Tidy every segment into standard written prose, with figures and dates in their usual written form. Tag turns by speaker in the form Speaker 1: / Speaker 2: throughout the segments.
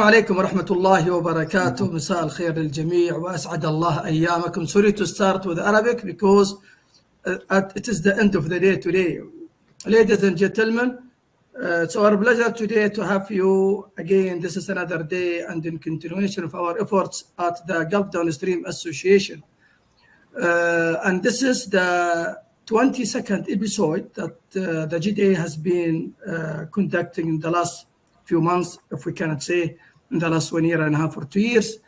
Speaker 1: عليكم ورحمة الله وبركاته. مساء الخير للجميع وأسعد الله أيامكم. Sorry to start with Arabic because it is the end of the day today. Ladies and gentlemen, it's our pleasure today to have you again. This is another day and in continuation of our efforts at the Gulf Downstream Association. And this is the 22nd episode that the GDA has been conducting in the last few months, if we cannot say in the last 1 year and a half or 2 years.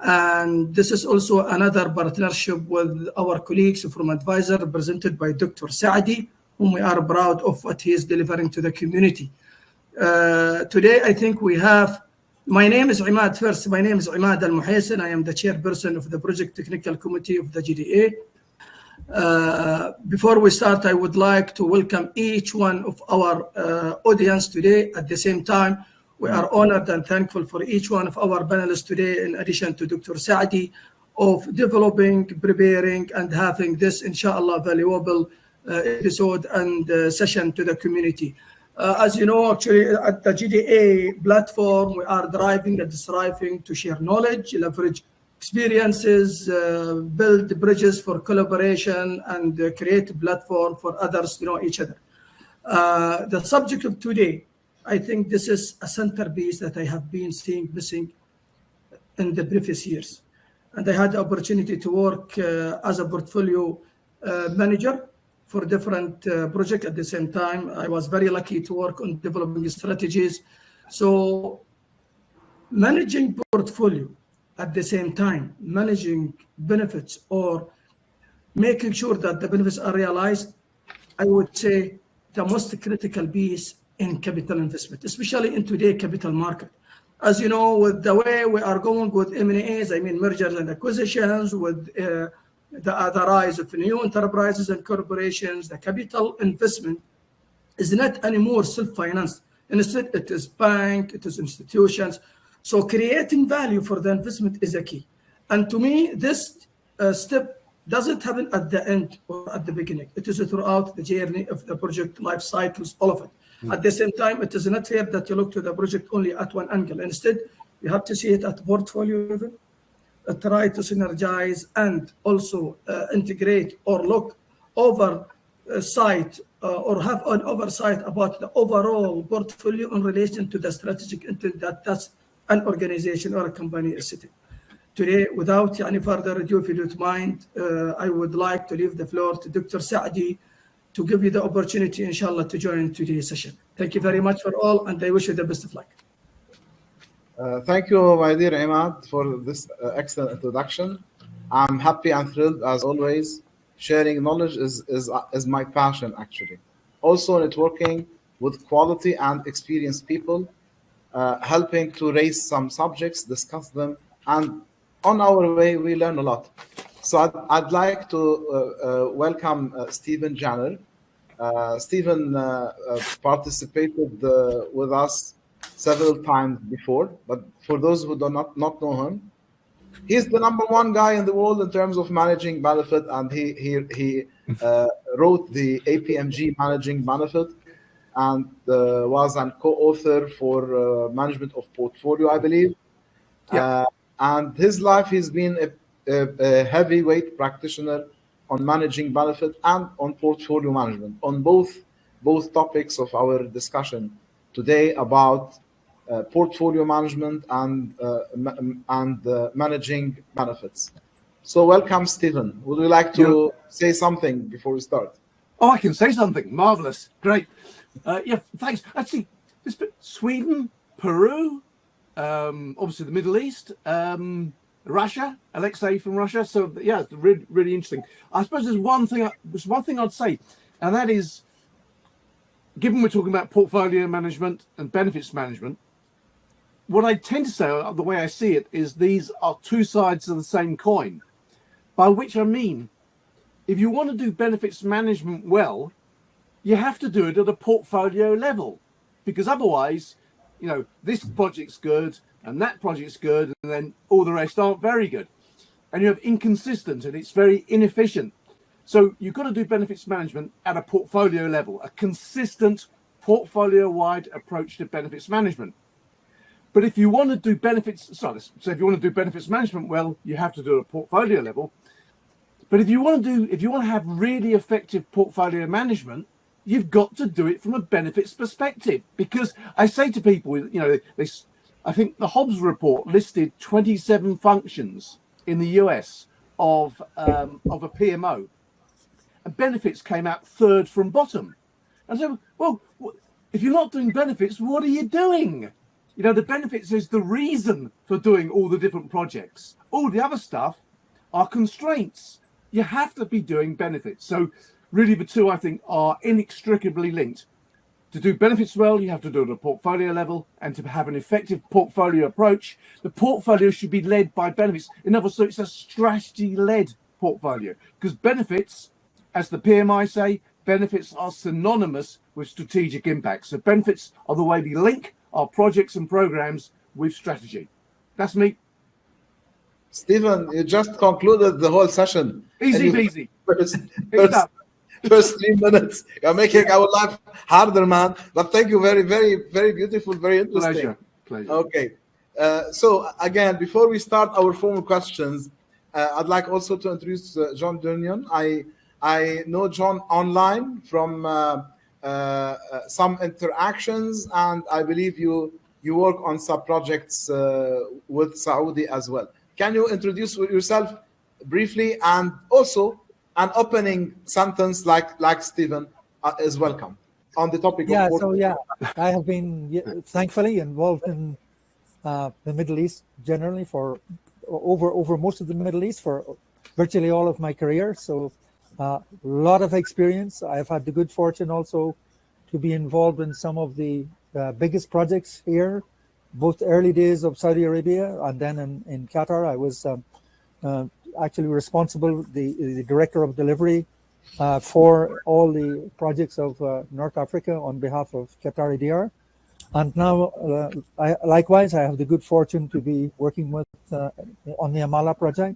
Speaker 1: And this is also another partnership with our colleagues from Advisor, represented by Dr. Saadi, whom we are proud of what he is delivering to the community. Today, I think we have, my name is Imad first. My name is Imad Al-Muhaysin. I am the chairperson of the Project Technical Committee of the GDA. Before we start, I would like to welcome each one of our audience today. At the same time, we are honored and thankful for each one of our panelists today, in addition to Dr. Saadi, of developing, preparing, and having this, inshallah, valuable episode and session to the community. As you know, actually, at the GDA platform, we are driving and striving to share knowledge, leverage experiences, build bridges for collaboration, and create a platform for others to know each other. The subject of today, I think this is a centerpiece that I have been seeing missing in the previous years. And I had the opportunity to work as a portfolio manager for different projects at the same time. I was very lucky to work on developing strategies. So managing portfolio, at the same time, managing benefits or making sure that the benefits are realized, I would say the most critical piece in capital investment, especially in today's capital market. As you know, with the way we are going with M&As, I mean mergers and acquisitions, with the rise of new enterprises and corporations, the capital investment is not anymore self-financed. Instead, it is bank, it is institutions. So creating value for the investment is a key. And to me, this step doesn't happen at the end or at the beginning. It is throughout the journey of the project life cycles, all of it. At the same time, it is not fair that you look to the project only at one angle. Instead, you have to see it at portfolio level, try to synergize and also integrate or look oversight or have an oversight about the overall portfolio in relation to the strategic intent that's an organization or a company is sitting. Today, without any further ado, if you don't mind, I would like to leave the floor to Dr. Saadi to give you the opportunity, inshallah, to join today's session. Thank you very much for all, and I wish you the best of luck.
Speaker 2: Thank you, my dear Imad, for this excellent introduction. I'm happy and thrilled, as always. Sharing knowledge is my passion, actually. Also, networking with quality and experienced people, helping to raise some subjects, discuss them, and on our way, we learn a lot. So I'd like to welcome Stephen Janner. Stephen participated with us several times before, but for those who do not know him, he's the #1 guy in the world in terms of managing benefit, and he wrote the APMG Managing Benefit, and was a co-author for management of portfolio, I believe. Yeah. And his life, he's been a heavyweight practitioner on managing benefit and on portfolio management, on both topics of our discussion today about portfolio management and managing benefits. So welcome, Stephen. Would you like to say something before we start?
Speaker 3: Oh, I can say something. Marvelous. Great. Yeah, thanks. Actually, Sweden, Peru, obviously the Middle East, Russia, Alexei from Russia. So yeah, it's really, really interesting. I suppose there's one thing I'd say, and that is, given we're talking about portfolio management and benefits management, what I tend to say, the way I see it, is these are two sides of the same coin. By which I mean, if you want to do benefits management well, you have to do it at a portfolio level, because otherwise, you know, this project's good and that project's good, and then all the rest aren't very good. And you have inconsistent, and it's very inefficient. So you've got to do benefits management at a portfolio level, a consistent portfolio-wide approach to benefits management. But if you want to do benefits, so if you want to do benefits management well, you have to do it at a portfolio level. But if you want to have really effective portfolio management, you've got to do it from a benefits perspective. Because I say to people, I think the Hobbs report listed 27 functions in the US of a PMO, and benefits came out third from bottom. And so, well, if you're not doing benefits, what are you doing? The benefits is the reason for doing all the different projects. All the other stuff are constraints. You have to be doing benefits. So really the two, I think, are inextricably linked. To do benefits well, you have to do it at a portfolio level, and to have an effective portfolio approach, the portfolio should be led by benefits. In other words, so it's a strategy-led portfolio, because benefits, as the PMI say, benefits are synonymous with strategic impact. So benefits are the way we link our projects and programs with strategy. That's me.
Speaker 2: Stephen, you just concluded the whole session.
Speaker 3: Easy peasy.
Speaker 2: First 3 minutes, you're making our life harder, man. But thank you, very, very, very beautiful, very interesting.
Speaker 3: Pleasure.
Speaker 2: Okay. So again, before we start our formal questions, I'd like also to introduce John Durnion. I know John online from some interactions, and I believe you work on some projects with Saudi as well. Can you introduce yourself briefly, and also an opening sentence like Stephen is welcome on the topic of
Speaker 4: so I have been thankfully involved in the Middle East generally for over most of the Middle East for virtually all of my career. So a lot of experience. I've had the good fortune also to be involved in some of the biggest projects here, both early days of Saudi Arabia and then in Qatar. I was actually responsible, the director of delivery for all the projects of North Africa on behalf of Qatari DR. And now, likewise, I have the good fortune to be working with on the Amala project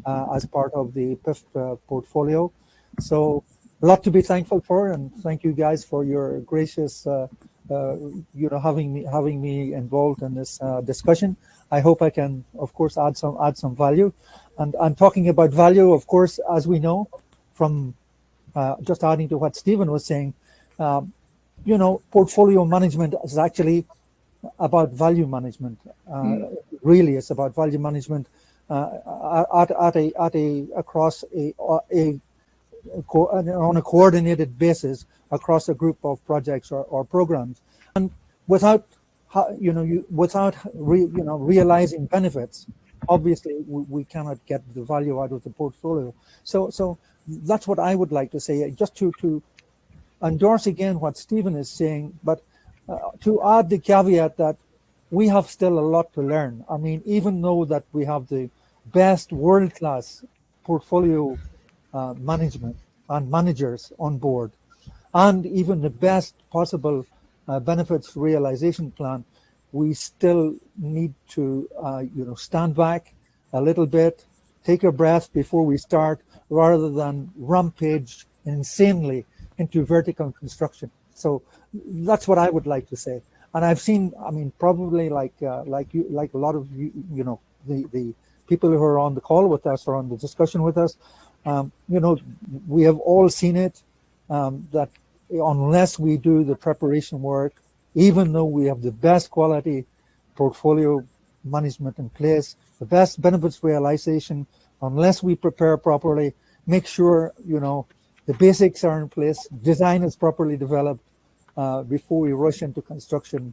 Speaker 4: as part of the PIF portfolio. So a lot to be thankful for, and thank you guys for your gracious, having me involved in this discussion. I hope I can, of course, add some value. And I'm talking about value, of course, as we know, from just adding to what Stephen was saying, portfolio management is actually about value management. Really, it's about value management on a coordinated basis across a group of projects or programs, and without realizing benefits. Obviously, we cannot get the value out of the portfolio. So that's what I would like to say, just to endorse again what Stephen is saying, but to add the caveat that we have still a lot to learn. I mean, even though that we have the best world-class portfolio management and managers on board, and even the best possible benefits realization plan, we still need to, stand back a little bit, take a breath before we start, rather than rampage insanely into vertical construction. So that's what I would like to say. And I've seen, probably like a lot of you, the people who are on the call with us or on the discussion with us, we have all seen it, that unless we do the preparation work, even though we have the best quality portfolio management in place, the best benefits realization, unless we prepare properly, make sure, the basics are in place, design is properly developed before we rush into construction,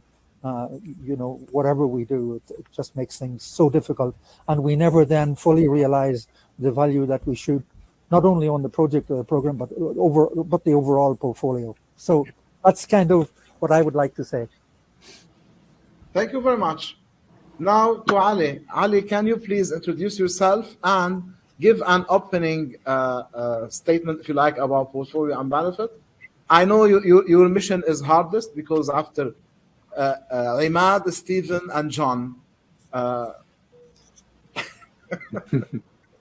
Speaker 4: whatever we do, it just makes things so difficult. And we never then fully realize the value that we should, not only on the project or the program, but the overall portfolio. So that's kind of what I would like to say.
Speaker 2: Thank you very much. Now to Ali. Ali, can you please introduce yourself and give an opening statement, if you like, about portfolio and benefit? I know your mission is hardest because after Imad, Stephen, and John.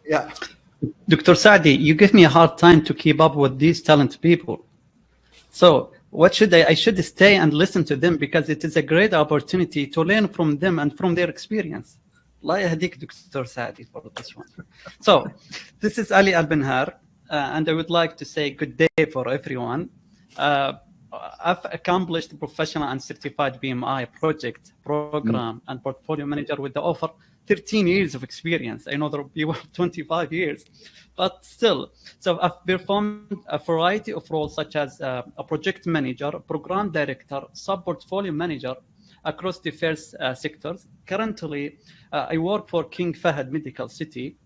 Speaker 2: Yeah.
Speaker 5: Dr. Saadi, you give me a hard time to keep up with these talented people. So what should I should stay and listen to them because it is a great opportunity to learn from them and from their experience. الله يهديك دكتور سعدي for this one. So this is Ali Al-Benhar, and I would like to say good day for everyone. I've accomplished professional and certified BMI project, program, and portfolio manager with the offer 13 years of experience. I know there will be 25 years, but still. So I've performed a variety of roles such as a project manager, program director, sub-portfolio manager across diverse sectors. Currently, I work for King Fahd Medical City,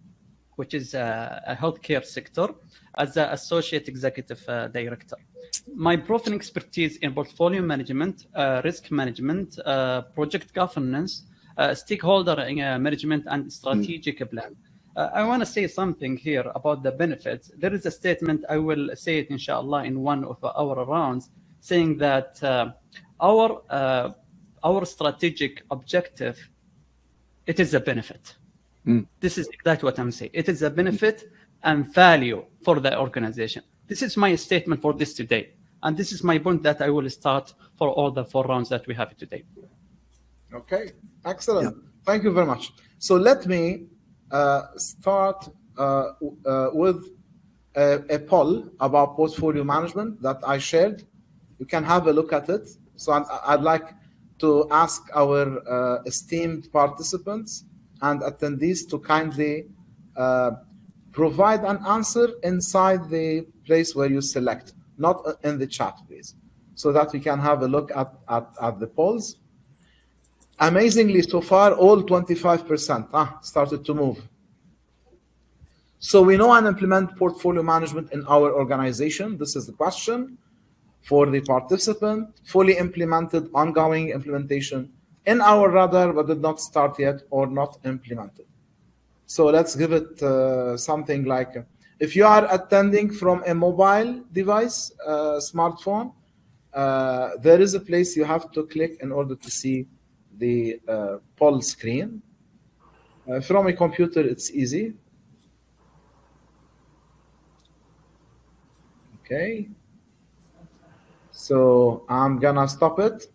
Speaker 5: which is a healthcare sector, as an associate executive director. My proven expertise in portfolio management, risk management, project governance, stakeholder management, and strategic plan. I want to say something here about the benefits. There is a statement, I will say it inshallah in one of our rounds, saying that our strategic objective, it is a benefit. This is exactly what I'm saying. It is a benefit and value for the organization. This is my statement for this today. And this is my point that I will start for all the 4 rounds that we have today.
Speaker 2: Okay, excellent. Thank you very much. So let me start with a poll about portfolio management that I shared. You can have a look at it. So I'd like to ask our esteemed participants and attendees to kindly provide an answer inside the place where you select, not in the chat, please, so that we can have a look at the polls. Amazingly, so far, all 25% started to move. So we know and implement portfolio management in our organization. This is the question for the participant. Fully implemented, ongoing implementation in our radar, but did not start yet or not implemented. So let's give it something like, if you are attending from a mobile device, smartphone, there is a place you have to click in order to see the poll screen. From a computer, it's easy. Okay. So I'm gonna stop it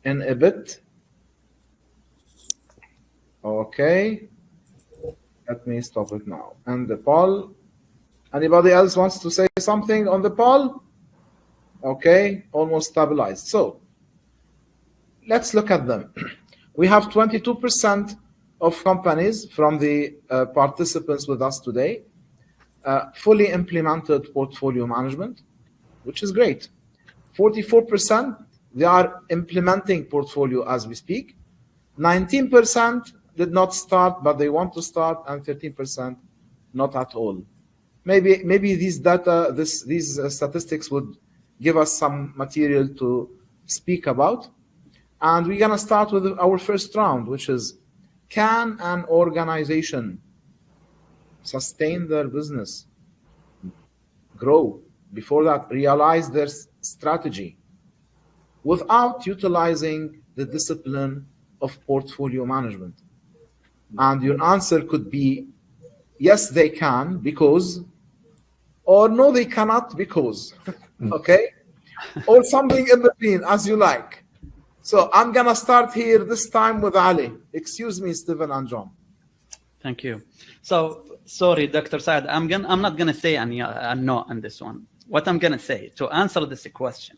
Speaker 2: in a bit. Okay. Let me stop it now. And the poll. Anybody else wants to say something on the poll? Okay, almost stabilized. So let's look at them. We have 22% of companies from the participants with us today fully implemented portfolio management, which is great. 44%, they are implementing portfolio as we speak. 19% did not start, but they want to start, and 13% not at all. Maybe these data, these statistics would give us some material to speak about. And we're gonna start with our first round, which is, can an organization sustain their business, grow, before that, realize their strategy without utilizing the discipline of portfolio management? And your answer could be, yes, they can, because, or no, they cannot, because, okay? Or something in between, as you like. So I'm gonna start here this time with Ali. Excuse me, Stephen and John.
Speaker 5: Thank you. So, sorry, Dr. Saad, I'm not gonna say a no on this one. What I'm gonna say, to answer this question,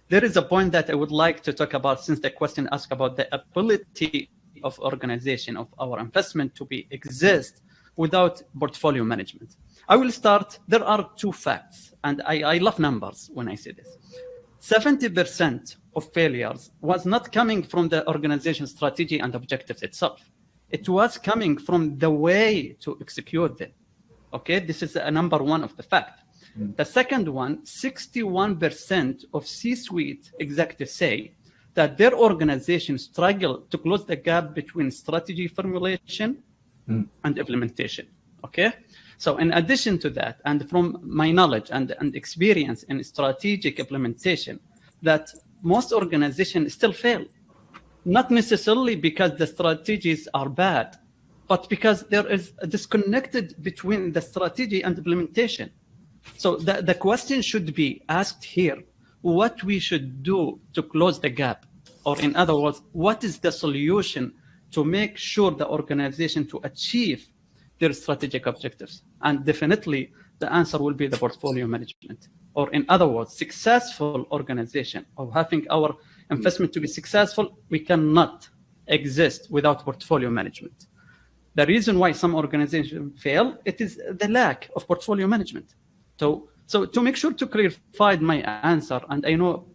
Speaker 5: there is a point that I would like to talk about, since the question asked about the ability of organization of our investment to exist without portfolio management. I will start, there are 2 facts, and I love numbers when I say this. 70% of failures was not coming from the organization strategy and objectives itself. It was coming from the way to execute them. Okay, this is a number 1 of the fact. The second one, 61% of C-suite executives say that their organization struggle to close the gap between strategy formulation and implementation. Okay, so in addition to that, and from my knowledge and experience in strategic implementation, that most organizations still fail, not necessarily because the strategies are bad, but because there is a disconnected between the strategy and implementation. So the question should be asked here, what we should do to close the gap, or in other words, what is the solution to make sure the organization to achieve their strategic objectives? And definitely the answer will be the portfolio management, or in other words, successful organization, of having our investment to be successful, we cannot exist without portfolio management. The reason why some organizations fail, it is the lack of portfolio management. So to make sure to clarify my answer, and I know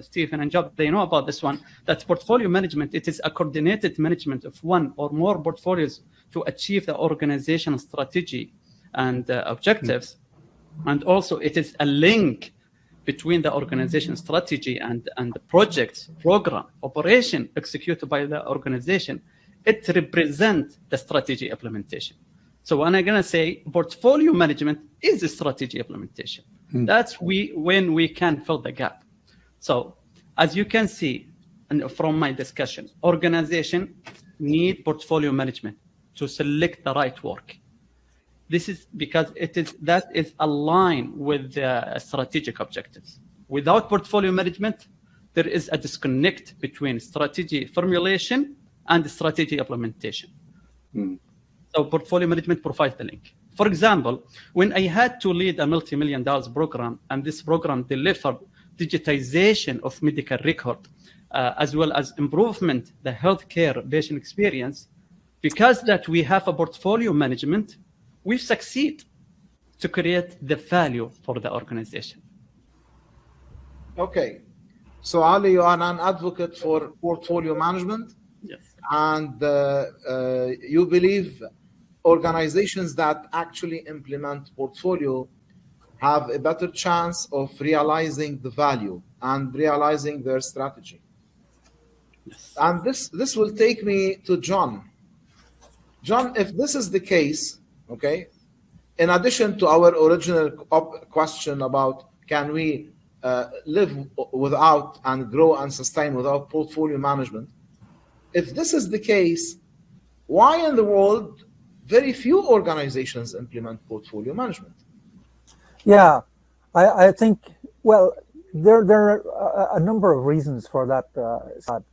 Speaker 5: Stephen and Job, they know about this one, that portfolio management, it is a coordinated management of one or more portfolios to achieve the organizational strategy and objectives. And also it is a link between the organization strategy and the projects, program, operation executed by the organization. It represents the strategy implementation. So when I'm going to say portfolio management is a strategy implementation, that's when we can fill the gap. So as you can see from my discussion, organization need portfolio management to select the right work. This is because that is aligned with the strategic objectives. Without portfolio management, there is a disconnect between strategy formulation and strategy implementation. So portfolio management provides the link. For example, when I had to lead a multi-million-dollar program, and this program delivered digitization of medical record, as well as improvement the healthcare patient experience, because that we have a portfolio management, we succeed to create the value for the organization.
Speaker 2: Okay. So Ali, you are an advocate for portfolio management.
Speaker 5: Yes.
Speaker 2: And you believe organizations that actually implement portfolio have a better chance of realizing the value and realizing their strategy.
Speaker 5: Yes.
Speaker 2: And this will take me to John. John, if this is the case, okay, in addition to our original question about can we live without and grow and sustain without portfolio management, if this is the case, why in the world very few organizations implement portfolio management?
Speaker 4: Yeah, I think, well, there are a number of reasons for that, Saad.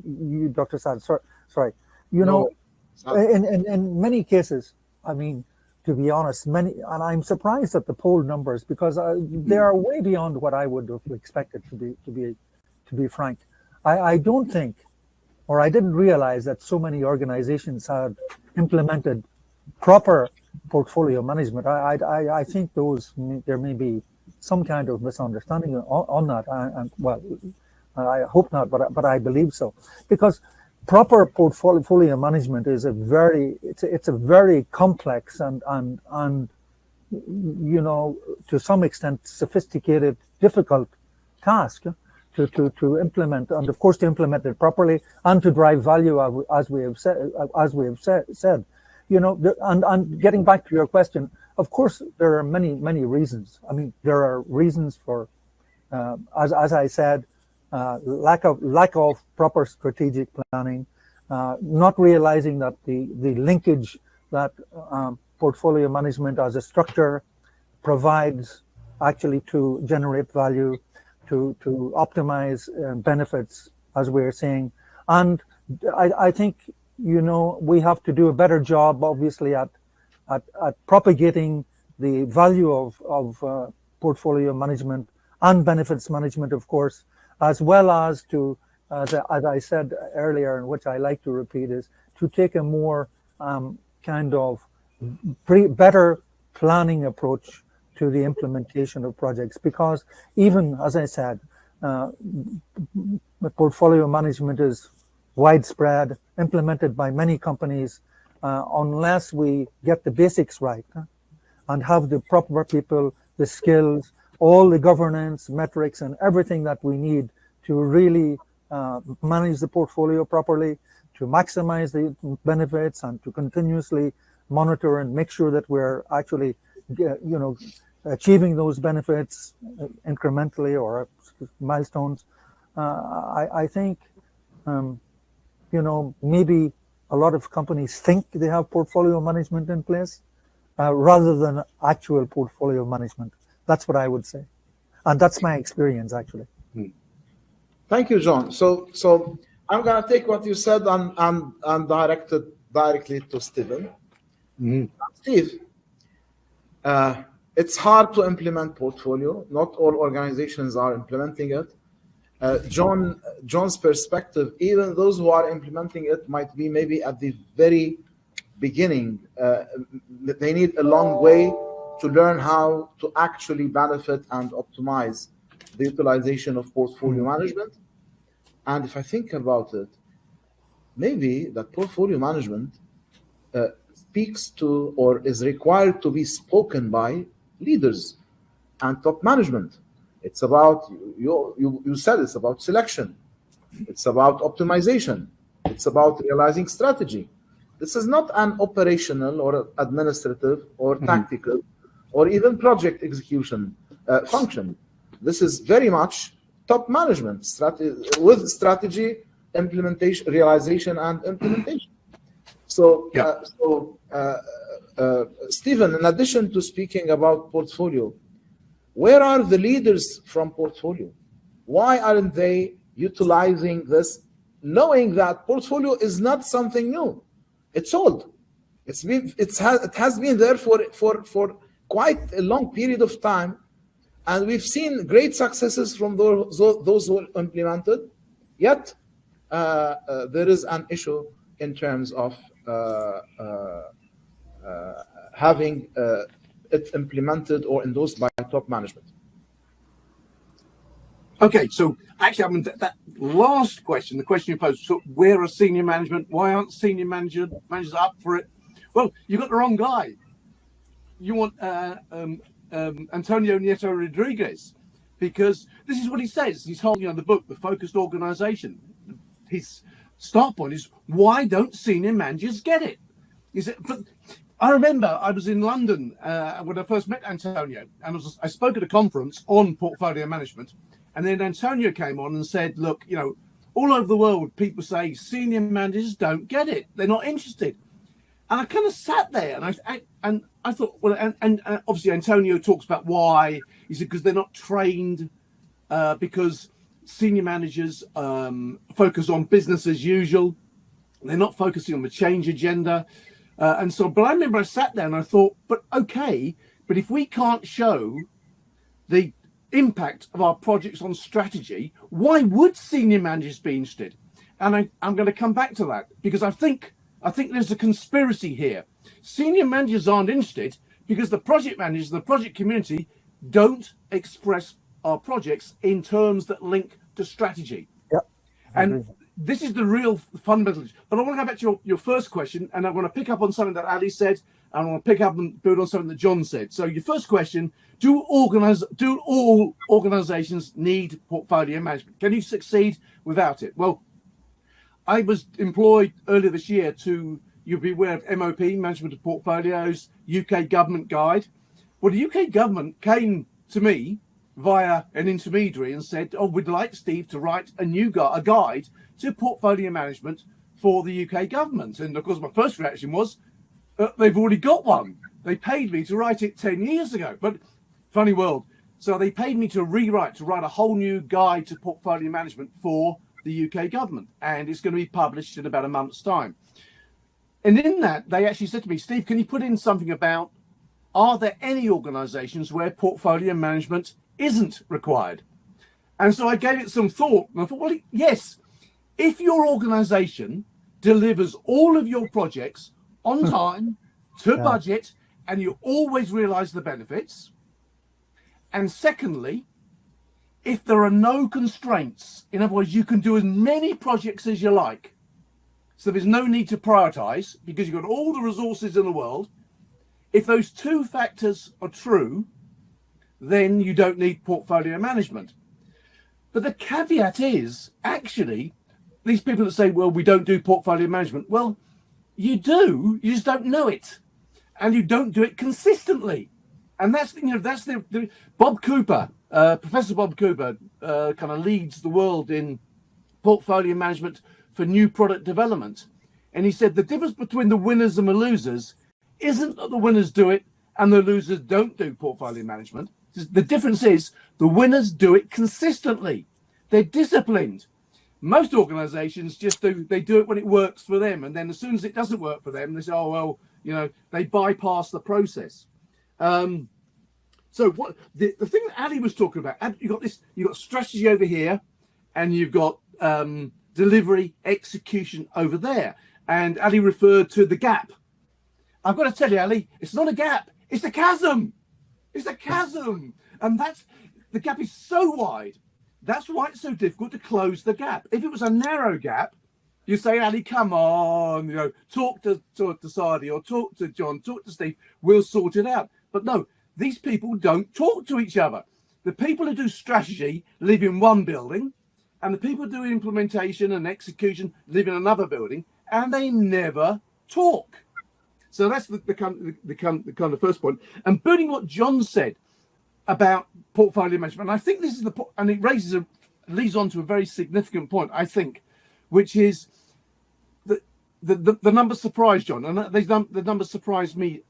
Speaker 4: You, Dr. Saad, sorry. You know, in many cases, I mean, to be honest, and I'm surprised at the poll numbers because they are way beyond what I would have expected, to be frank. I don't think, or I didn't realize that so many organizations had implemented proper portfolio management. I think there may be some kind of misunderstanding on that, and well, I hope not, but I believe so, because proper portfolio management is a very complex and you know, to some extent sophisticated, difficult task to implement, and of course to implement it properly and to drive value, as we have said. You know, and getting back to your question, of course there are many reasons. I mean, there are reasons for, as I said, lack of proper strategic planning, not realizing that the linkage that portfolio management as a structure provides actually to generate value, to optimize benefits, as we're saying. And I think, you know, we have to do a better job, obviously, at propagating the value of portfolio management and benefits management, of course, as well as to, as I said earlier, and which I like to repeat, is to take a more kind of better planning approach to the implementation of projects. Because even, as I said, portfolio management is widespread, implemented by many companies. Unless we get the basics right and have the proper people, the skills, all the governance, metrics, and everything that we need to really manage the portfolio properly, to maximize the benefits, and to continuously monitor and make sure that we're actually, you know, achieving those benefits incrementally or milestones. I think, you know, maybe a lot of companies think they have portfolio management in place rather than actual portfolio management. That's what I would say. And that's my experience, actually.
Speaker 2: Thank you, John. So I'm going to take what you said and direct it directly to Stephen. Steve, it's hard to implement portfolio. Not all organizations are implementing it. John's perspective, even those who are implementing it might be maybe at the very beginning. They need a long way to learn how to actually benefit and optimize the utilization of portfolio management. And if I think about it, maybe that portfolio management speaks to or is required to be spoken by leaders and top management. It's about, you said it's about selection. It's about optimization. It's about realizing strategy. This is not an operational or administrative or tactical or even project execution function. This is very much top management with strategy, implementation, realization, and implementation. So, Stephen, in addition to speaking about portfolio, where are the leaders from portfolio? Why aren't they utilizing this, knowing that portfolio is not something new? It's old. It has been there for quite a long period of time, and we've seen great successes from those who implemented. Yet there is an issue in terms of having it implemented or endorsed by top management.
Speaker 3: Okay, so actually, I mean, that last question, the question you posed, so where are senior management? Why aren't senior managers up for it? Well, you've got the wrong guy. You want Antonio Nieto Rodriguez, because this is what he says. He's holding the book, The Focused Organization. His start point is, why don't senior managers get it? But I remember I was in London when I first met Antonio, and I spoke at a conference on portfolio management. And then Antonio came on and said, look, all over the world, people say senior managers don't get it. They're not interested. And I kind of sat there and I thought, well, and obviously Antonio talks about why. He said, because they're not trained, because senior managers focus on business as usual. They're not focusing on the change agenda. But I remember I sat there and I thought, but if we can't show the impact of our projects on strategy, why would senior managers be interested? And I'm going to come back to that, because I think there's a conspiracy here. Senior managers aren't interested because the project managers, the project community, don't express our projects in terms that link to strategy.
Speaker 4: Yep.
Speaker 3: And this is the real fundamental. But I want to go back to your first question, and I want to pick up on something that Ali said, and I want to pick up and build on something that John said. So your first question, do all organizations need portfolio management? Can you succeed without it? Well, I was employed earlier this year you'll be aware of MOP, Management of Portfolios, UK Government Guide. Well, the UK government came to me via an intermediary and said, oh, we'd like Steve to write a guide to portfolio management for the UK government. And of course, my first reaction was, they've already got one. They paid me to write it 10 years ago, but funny world. So they paid me to write a whole new guide to portfolio management for the UK government. And it's going to be published in about a month's time. And in that, they actually said to me, Steve, can you put in something about, are there any organizations where portfolio management isn't required? And so I gave it some thought, and I thought, well, yes, if your organization delivers all of your projects on time, to budget, and you always realize the benefits. And secondly, if there are no constraints, in other words, you can do as many projects as you like. So there's no need to prioritize because you've got all the resources in the world. If those two factors are true, then you don't need portfolio management. But the caveat is, actually, these people that say, well, we don't do portfolio management. Well, you do, you just don't know it. And you don't do it consistently. And that's the Bob Cooper, Professor Bob Cooper kind of leads the world in portfolio management for new product development. And he said the difference between the winners and the losers isn't that the winners do it and the losers don't do portfolio management. The difference is the winners do it consistently. They're disciplined. Most organizations just they do it when it works for them, and then as soon as it doesn't work for them, they say, oh well, they bypass the process. So what the thing that Ali was talking about, you've got strategy over here, and you've got delivery, execution over there. And Ali referred to the gap. I've got to tell you, Ali, it's not a gap, it's a chasm. It's a chasm. And the gap is so wide. That's why it's so difficult to close the gap. If it was a narrow gap, you say, Ali, come on, talk to Saadi or talk to John, talk to Steve, we'll sort it out. But no, these people don't talk to each other. The people who do strategy live in one building, and the people who do implementation and execution live in another building, and they never talk. So that's the kind of first point. And building what John said about portfolio management, and I think this is and it leads on to a very significant point, I think, which is the numbers surprised John, and the numbers surprised me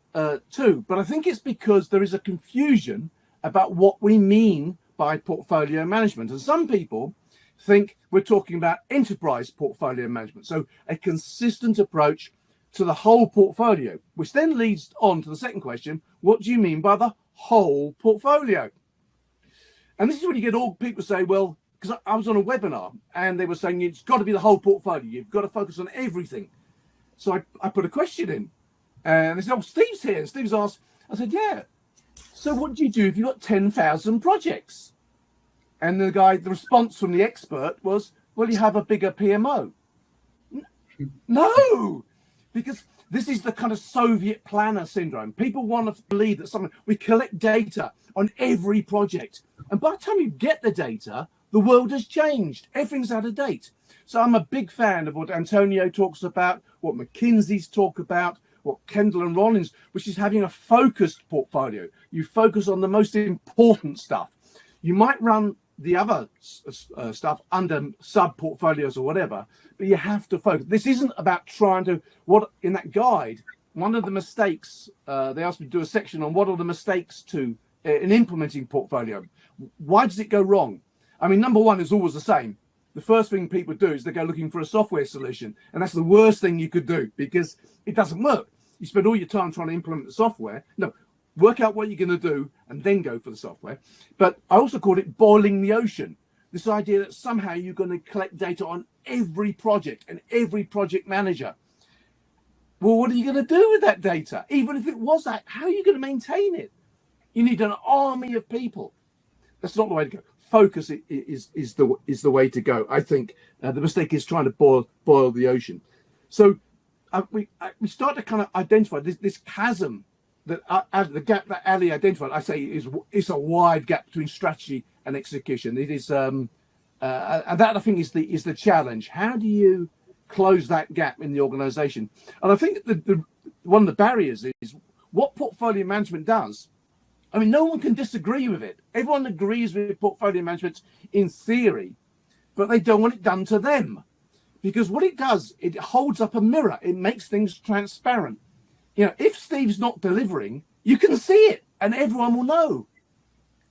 Speaker 3: too. But I think it's because there is a confusion about what we mean by portfolio management, and some people think we're talking about enterprise portfolio management, so a consistent approach to the whole portfolio, which then leads on to the second question: what do you mean by the whole portfolio? And this is when you get all people say, well, because I was on a webinar and they were saying it's got to be the whole portfolio, you've got to focus on everything. So I put a question in, and they said, oh, Steve's here. And Steve's asked, I said, yeah, so what do you do if you've got 10,000 projects? And the response from the expert was, well, you have a bigger PMO. No, because this is the kind of Soviet planner syndrome. People want to believe that we collect data on every project. And by the time you get the data, the world has changed. Everything's out of date. So I'm a big fan of what Antonio talks about, what McKinsey's talk about, what Kendall and Rollins, which is having a focused portfolio. You focus on the most important stuff. You might run the other stuff under sub portfolios or whatever, but you have to focus. This isn't about trying to, in that guide, one of the mistakes, they asked me to do a section on what are the mistakes in implementing portfolio. Why does it go wrong? I mean, number one is always the same. The first thing people do is they go looking for a software solution, and that's the worst thing you could do because it doesn't work. You spend all your time trying to implement the software. No, work out what you're going to do and then go for the software. But I also called it boiling the ocean. This idea that somehow you're going to collect data on every project and every project manager. Well, what are you going to do with that data? Even if it was that, how are you going to maintain it? You need an army of people. That's not the way to go. Focus is the way to go. I think the mistake is trying to boil the ocean. So we start to kind of identify this chasm that the gap that Ali identified. I say is a wide gap between strategy and execution. It is, and that I think is the challenge. How do you close that gap in the organization? And I think one of the barriers is what portfolio management does. I mean, no one can disagree with it. Everyone agrees with portfolio management in theory, but they don't want it done to them. Because what it does, it holds up a mirror. It makes things transparent. If Steve's not delivering, you can see it and everyone will know.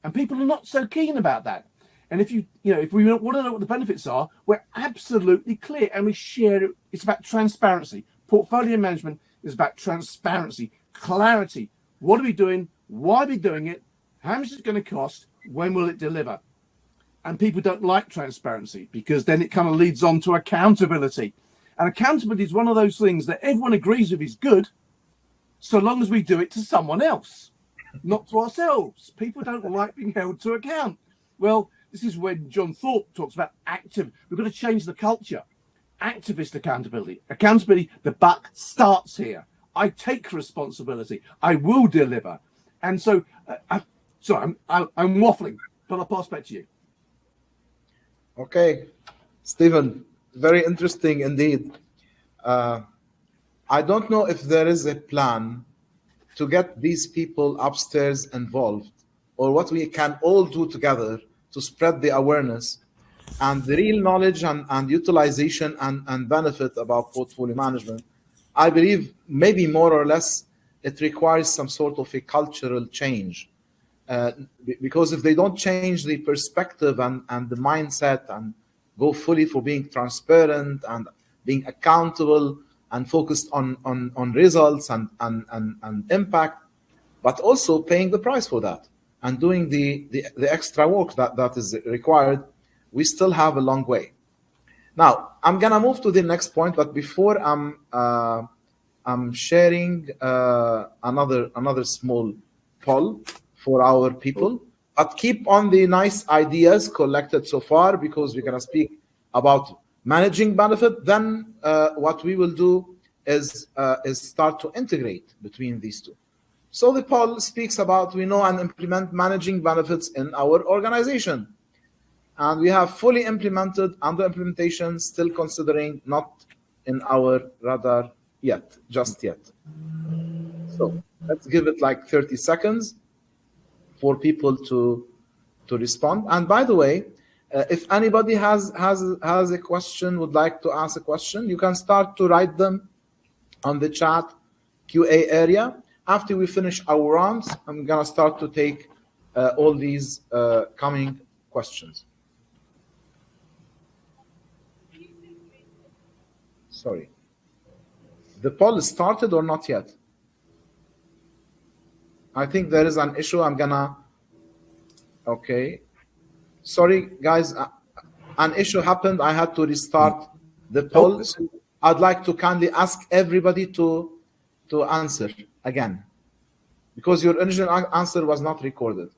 Speaker 3: And people are not so keen about that. And if we want to know what the benefits are, we're absolutely clear and we share it. It's about transparency. Portfolio management is about transparency, clarity. What are we doing? Why are we doing it? How much is it going to cost? When will it deliver? And people don't like transparency because then it kind of leads on to accountability. And accountability is one of those things that everyone agrees with is good, so long as we do it to someone else, not to ourselves. People don't like being held to account. Well, this is when John Thorpe talks about we've got to change the culture. Activist accountability. Accountability, the buck starts here. I take responsibility. I will deliver. And so, I'm waffling, but I'll pass back to you.
Speaker 2: Okay, Stephen, very interesting indeed. I don't know if there is a plan to get these people upstairs involved, or what we can all do together to spread the awareness and the real knowledge and utilization and benefit about portfolio management. I believe maybe more or less it requires some sort of a cultural change. because if they don't change the perspective and the mindset and go fully for being transparent and being accountable and focused on results and impact, but also paying the price for that and doing the extra work that is required, we still have a long way. Now, I'm gonna move to the next point, but before I'm sharing another small poll for our people. But keep on the nice ideas collected so far, because we're gonna speak about managing benefit. Then what we will do is start to integrate between these two. So the poll speaks about, we know and implement managing benefits in our organization. And we have fully implemented, under implementation, still considering, not in our radar yet, just yet. So let's give it like 30 seconds for people to respond. And by the way, if anybody has a question, would like to ask a question, you can start to write them on the chat QA area. After we finish our rounds, I'm gonna start to take all these coming questions. Sorry. The poll started or not yet? I think there is an issue. I'm gonna, okay. Sorry, guys, an issue happened. I had to restart the poll. So I'd like to kindly ask everybody to answer again, because your original answer was not recorded.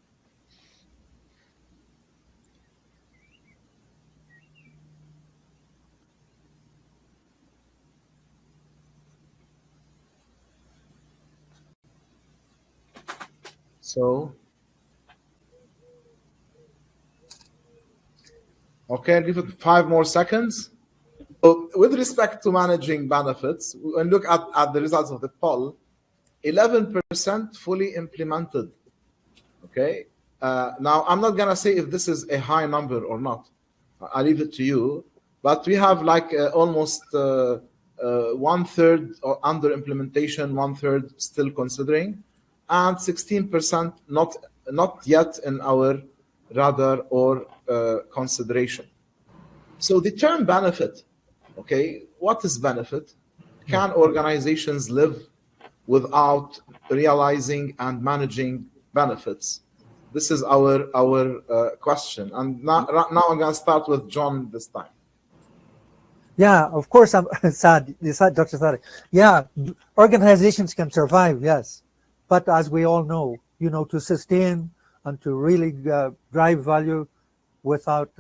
Speaker 2: So, okay, I'll give it 5 more seconds. So with respect to managing benefits, and look at the results of the poll, 11% fully implemented. Okay. Now, I'm not gonna say if this is a high number or not. I'll leave it to you. But we have like almost 1/3 under implementation, 1/3 still considering, and 16% not yet in our radar or consideration. So the term benefit, okay, what is benefit? Can organizations live without realizing and managing benefits? This is our question. And now I'm going to start with John this time.
Speaker 4: Yeah, of course, I'm sad, Dr. Sadi. Yeah, organizations can survive, yes. But as we all know, to sustain and to really drive value without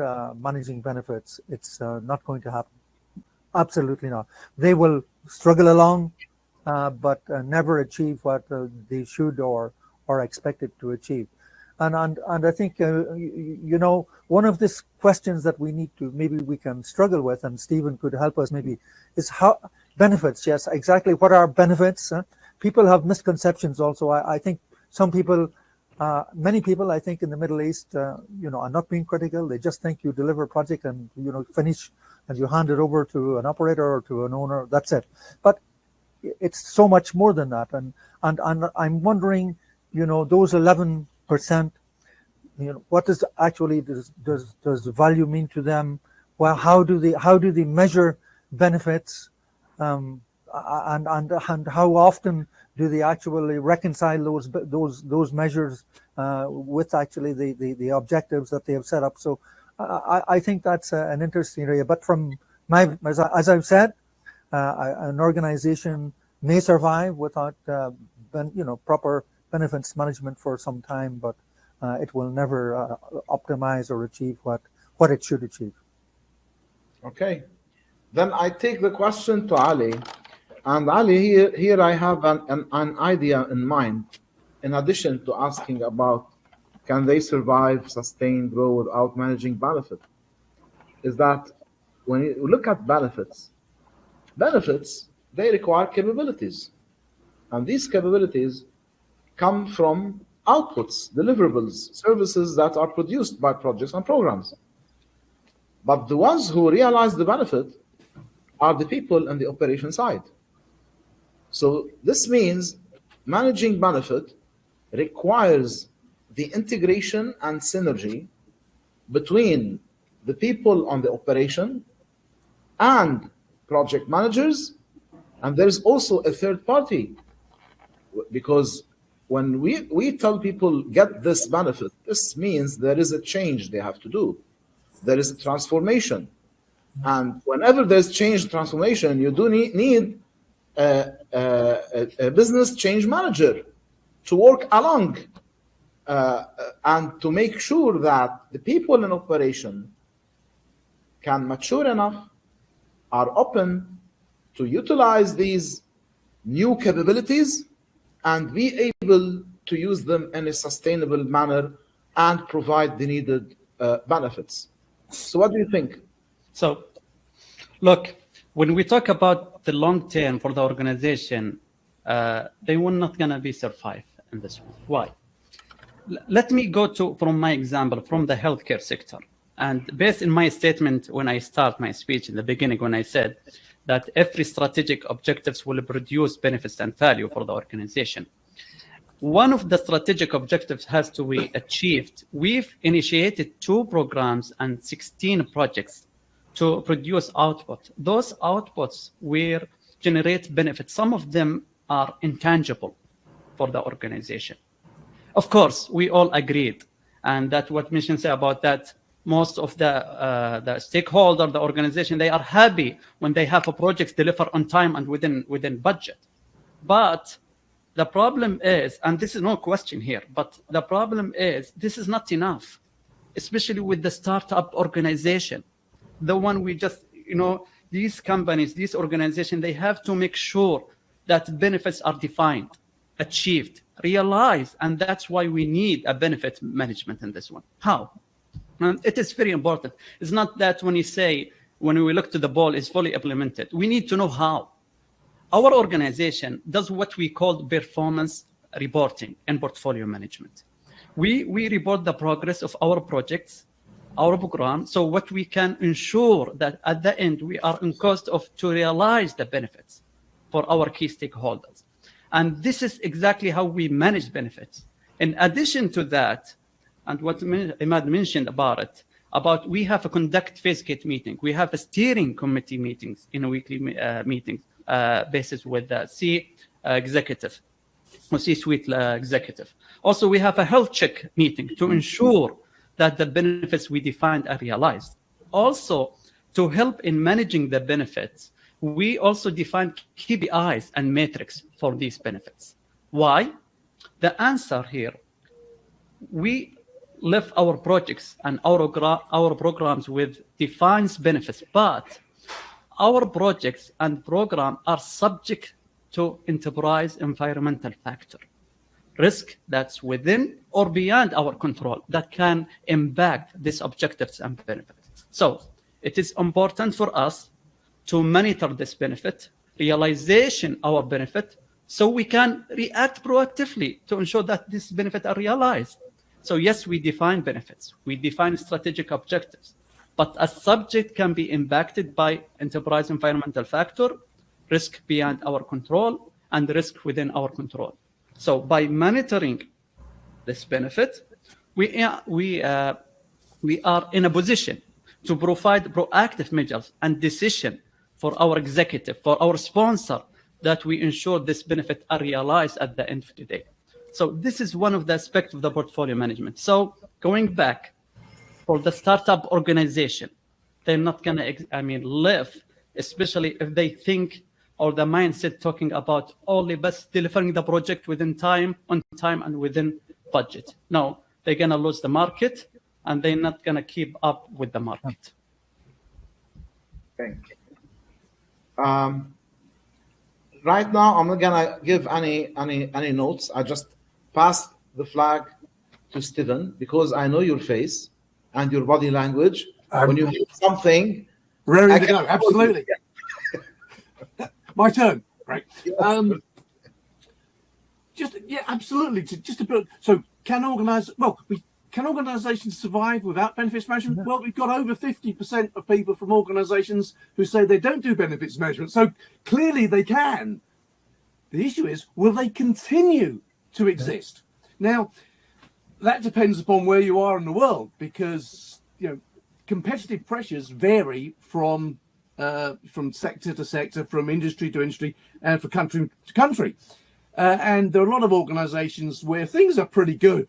Speaker 4: managing benefits, it's not going to happen. Absolutely not. They will struggle along, but never achieve what they should or are expected to achieve. And I think, one of these questions that we need to, maybe we can struggle with, and Stephen could help us maybe, is how benefits. Yes, exactly. What are benefits? People have misconceptions also. I think some people, many people, I think in the Middle East, are not being critical. They just think you deliver a project and, finish and you hand it over to an operator or to an owner. That's it. But it's so much more than that. And I'm wondering, those 11%, what does actually does value mean to them? Well, how do they measure benefits? And how often do they actually reconcile those measures with actually the objectives that they have set up? So I think that's an interesting area. But as I've said, an organization may survive without proper benefits management for some time, but it will never optimize or achieve what it should achieve.
Speaker 2: Okay, then I take the question to Ali. And Ali, here I have an idea in mind, in addition to asking about can they survive, sustain, grow without managing benefit, is that when you look at benefits, they require capabilities. And these capabilities come from outputs, deliverables, services that are produced by projects and programs. But the ones who realize the benefit are the people on the operation side. So this means managing benefit requires the integration and synergy between the people on the operation and project managers, and there's also a third party, because when we tell people get this benefit, this means there is a change they have to do. There is a transformation. And whenever there's change and transformation, you do need a business change manager to work along and to make sure that the people in operation can mature enough, are open to utilize these new capabilities and be able to use them in a sustainable manner and provide the needed benefits. So what do you think?
Speaker 5: So, look, when we talk about the long term for the organization, they will not going to be survive in this one. Why? Let me go from my example, from the healthcare sector. And based in my statement when I start my speech in the beginning, when I said that every strategic objectives will produce benefits and value for the organization. One of the strategic objectives has to be achieved. We've initiated 2 programs and 16 projects to produce output. Those outputs will generate benefits. Some of them are intangible for the organization. Of course, we all agreed, and that's what Mission say about that. Most of the stakeholder, the organization, they are happy when they have a project deliver on time and within budget. But the problem is, and this is no question here, but the problem is this is not enough, especially with the startup organization. The one we just, these companies, these organizations, they have to make sure that benefits are defined, achieved, realized, and that's why we need a benefit management in this one. How? And it is very important. It's not that when we look to the ball, is fully implemented. We need to know how. Our organization does what we call performance reporting and portfolio management. We report the progress of our projects, our program, so what we can ensure that at the end we are in cost to realize the benefits for our key stakeholders. And this is exactly how we manage benefits. In addition to that, and what Imad mentioned about we have a conduct phase gate meeting. We have a steering committee meetings in a weekly meeting basis with the executive or C-suite executive. Also, we have a health check meeting to ensure that the benefits we defined are realized. Also, to help in managing the benefits, we also define KPIs and metrics for these benefits. Why? The answer here, we live our projects and our programs with defined benefits, but our projects and program are subject to enterprise environmental factor, risk that's within or beyond our control that can impact these objectives and benefits. So it is important for us to monitor this benefit, realization our benefit, so we can react proactively to ensure that these benefits are realized. So yes, we define benefits, we define strategic objectives, but a subject can be impacted by enterprise environmental factor, risk beyond our control, and risk within our control. So by monitoring this benefit, we are in a position to provide proactive measures and decision for our executive, for our sponsor, that we ensure this benefit are realized at the end of the day. So this is one of the aspects of the portfolio management. So going back, for the startup organization, they're not going to, live, especially if they think or the mindset talking about only best delivering the project within time, on time, and within budget. No, they're going to lose the market, and they're not going to keep up with the market.
Speaker 2: Thank you. Right now, I'm not gonna give any notes. I just passed the flag to Stephen because I know your face and your body language. When you hear something,
Speaker 3: ready to go. Absolutely. My turn. Right. Absolutely. Just a bit. So, can organizations survive without benefits management? Well, we've got over 50% of people from organizations who say they don't do benefits management. So clearly they can. The issue is, will they continue to exist? Now, that depends upon where you are in the world, because competitive pressures vary from sector to sector, from industry to industry, and from country to country. And there are a lot of organizations where things are pretty good.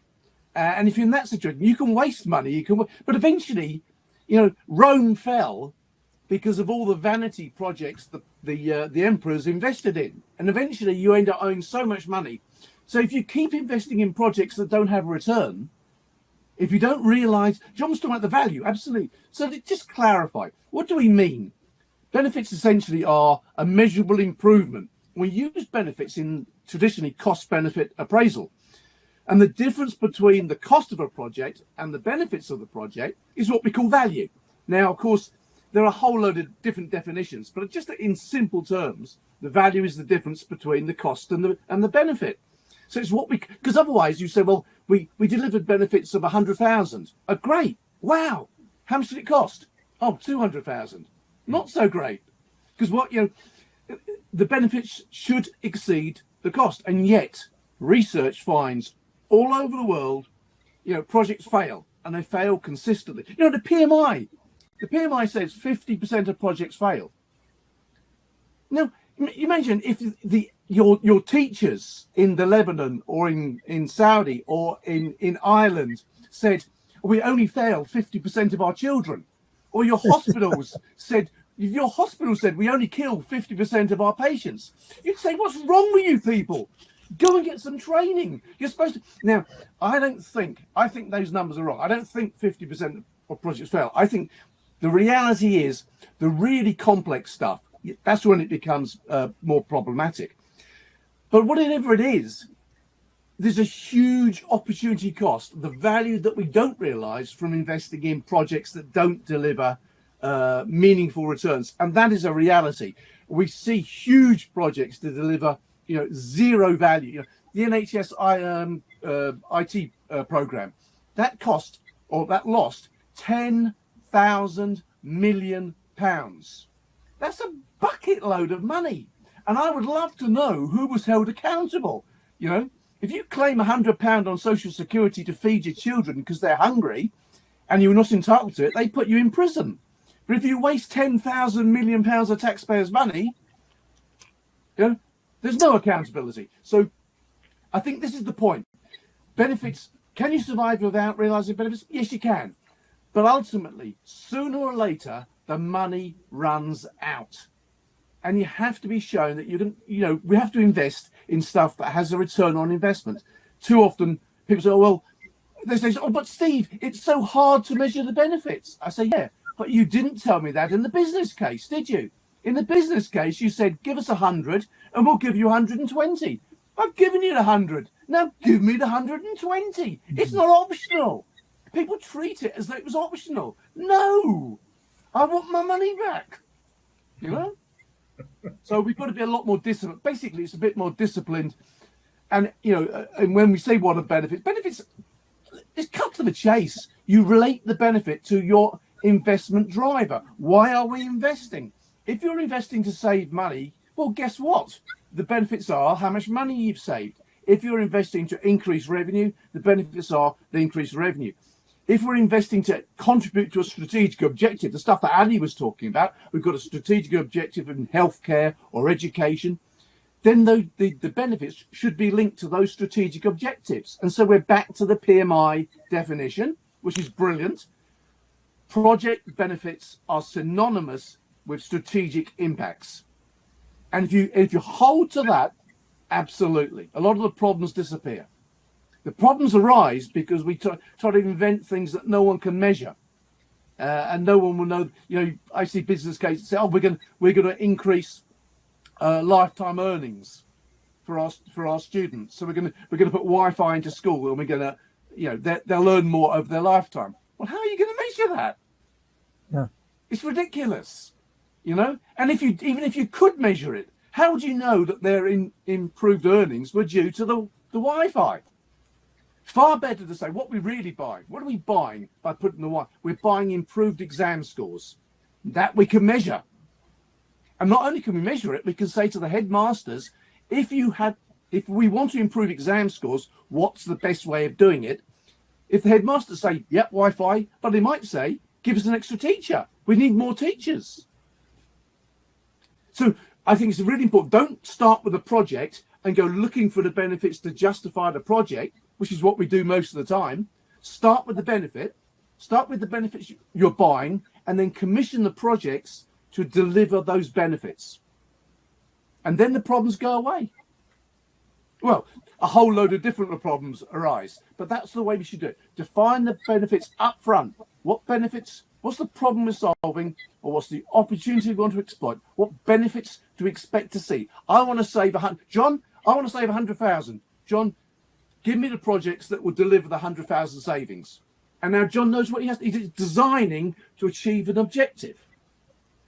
Speaker 3: And if you're in that situation, you can waste money, but eventually, Rome fell because of all the vanity projects the emperors invested in. And eventually you end up owing so much money. So if you keep investing in projects that don't have a return, if you don't realize, John's talking about the value, absolutely. So to just clarify, what do we mean? Benefits essentially are a measurable improvement. We use benefits in traditionally cost-benefit appraisal. And the difference between the cost of a project and the benefits of the project is what we call value. Now, of course, there are a whole load of different definitions, but just in simple terms, the value is the difference between the cost and the benefit. So it's what because otherwise you say, well, we delivered benefits of 100,000. Great. Wow. How much did it cost? Oh, 200,000. Not so great. Because the benefits should exceed the cost. And yet research finds all over the world, projects fail, and they fail consistently. The PMI says 50% of projects fail. Now, imagine if your teachers in the Lebanon or in Saudi or in Ireland said, we only fail 50% of our children, or your hospitals said, if your hospital said we only kill 50% of our patients, you'd say, what's wrong with you people? Go and get some training. You're supposed to. Now, I think those numbers are wrong. I don't think 50% of projects fail. I think the reality is the really complex stuff, that's when it becomes more problematic. But whatever it is, there's a huge opportunity cost, the value that we don't realize from investing in projects that don't deliver meaningful returns. And that is a reality. We see huge projects that deliver zero value. The NHS IT program, that cost or that lost £10,000 million. That's a bucket load of money. And I would love to know who was held accountable. If you claim £100 on social security to feed your children because they're hungry and you're not entitled to it, they put you in prison. But if you waste £10,000 million of taxpayers' money, there's no accountability. So I think this is the point. Benefits, can you survive without realizing benefits? Yes, you can. But ultimately, sooner or later, the money runs out. And you have to be shown that we have to invest in stuff that has a return on investment. Too often people say, they say, but Steve, it's so hard to measure the benefits. I say, yeah, but you didn't tell me that in the business case, did you? In the business case, you said, give us 100 and we'll give you 120. I've given you the 100. Now give me the 120. It's not optional. People treat it as though it was optional. No, I want my money back. So we've got to be a lot more disciplined. Basically, it's a bit more disciplined. And, and when we say what are benefits, it's cut to the chase. You relate the benefit to your investment driver. Why are we investing? If you're investing to save money, well, guess what? The benefits are how much money you've saved. If you're investing to increase revenue, the benefits are the increased revenue. If we're investing to contribute to a strategic objective, the stuff that Ali was talking about, we've got a strategic objective in healthcare or education, then the benefits should be linked to those strategic objectives. And so we're back to the PMI definition, which is brilliant. Project benefits are synonymous with strategic impacts. And if you hold to that, absolutely, a lot of the problems disappear. The problems arise because we try to invent things that no one can measure, and no one will know. I see business cases say, "Oh, we're going to increase lifetime earnings for our students. So we're going to put Wi-Fi into school, and we're going to, they'll learn more over their lifetime." Well, how are you going to measure that?
Speaker 4: Yeah,
Speaker 3: it's ridiculous, And even if you could measure it, how would you know that their improved earnings were due to the Wi-Fi? Far better to say what we really buy. What are we buying by putting the Wi-Fi? We're buying improved exam scores that we can measure. And not only can we measure it, we can say to the headmasters, if we want to improve exam scores, what's the best way of doing it? If the headmaster say, yep, Wi-Fi, but they might say, give us an extra teacher. We need more teachers. So I think it's really important. Don't start with a project and go looking for the benefits to justify the project, which is what we do most of the time. Start with the benefit. Start with the benefits you're buying, and then commission the projects to deliver those benefits. And then the problems go away. Well, a whole load of different problems arise, but that's the way we should do it. Define the benefits up front. What benefits? What's the problem we're solving, or what's the opportunity we want to exploit? What benefits do we expect to see? I want to save John, I want to save 100,000. John, give me the projects that will deliver the 100,000 savings. And now John knows what he has. He's designing to achieve an objective.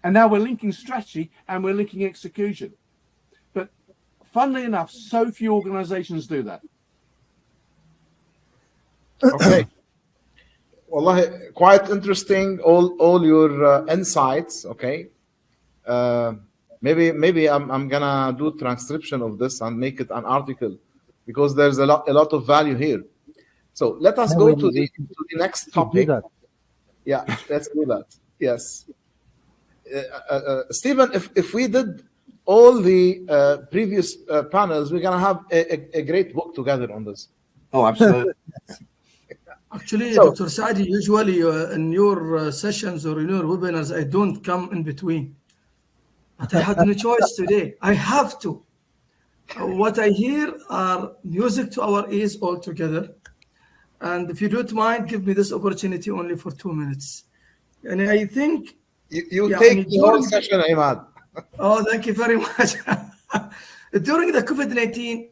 Speaker 3: And now we're linking strategy and we're linking execution. But funnily enough, so few organizations do that.
Speaker 2: Okay. Wallahi, quite interesting, all your insights. Okay. Maybe I'm gonna do transcription of this and make it an article, because there's a lot of value here. So let us go to the next topic. Yeah, let's do that. Yes. Stephen, if we did all the previous panels, we're gonna have a great book together on this.
Speaker 3: Oh, absolutely.
Speaker 1: Actually, Dr. Saadi, usually in your sessions or in your webinars, I don't come in between. But I had no choice today. I have to. What I hear are music to our ears altogether. And if you don't mind, give me this opportunity only for 2 minutes. And I think...
Speaker 2: You take the whole session, Imad.
Speaker 1: Oh, thank you very much. During the COVID-19,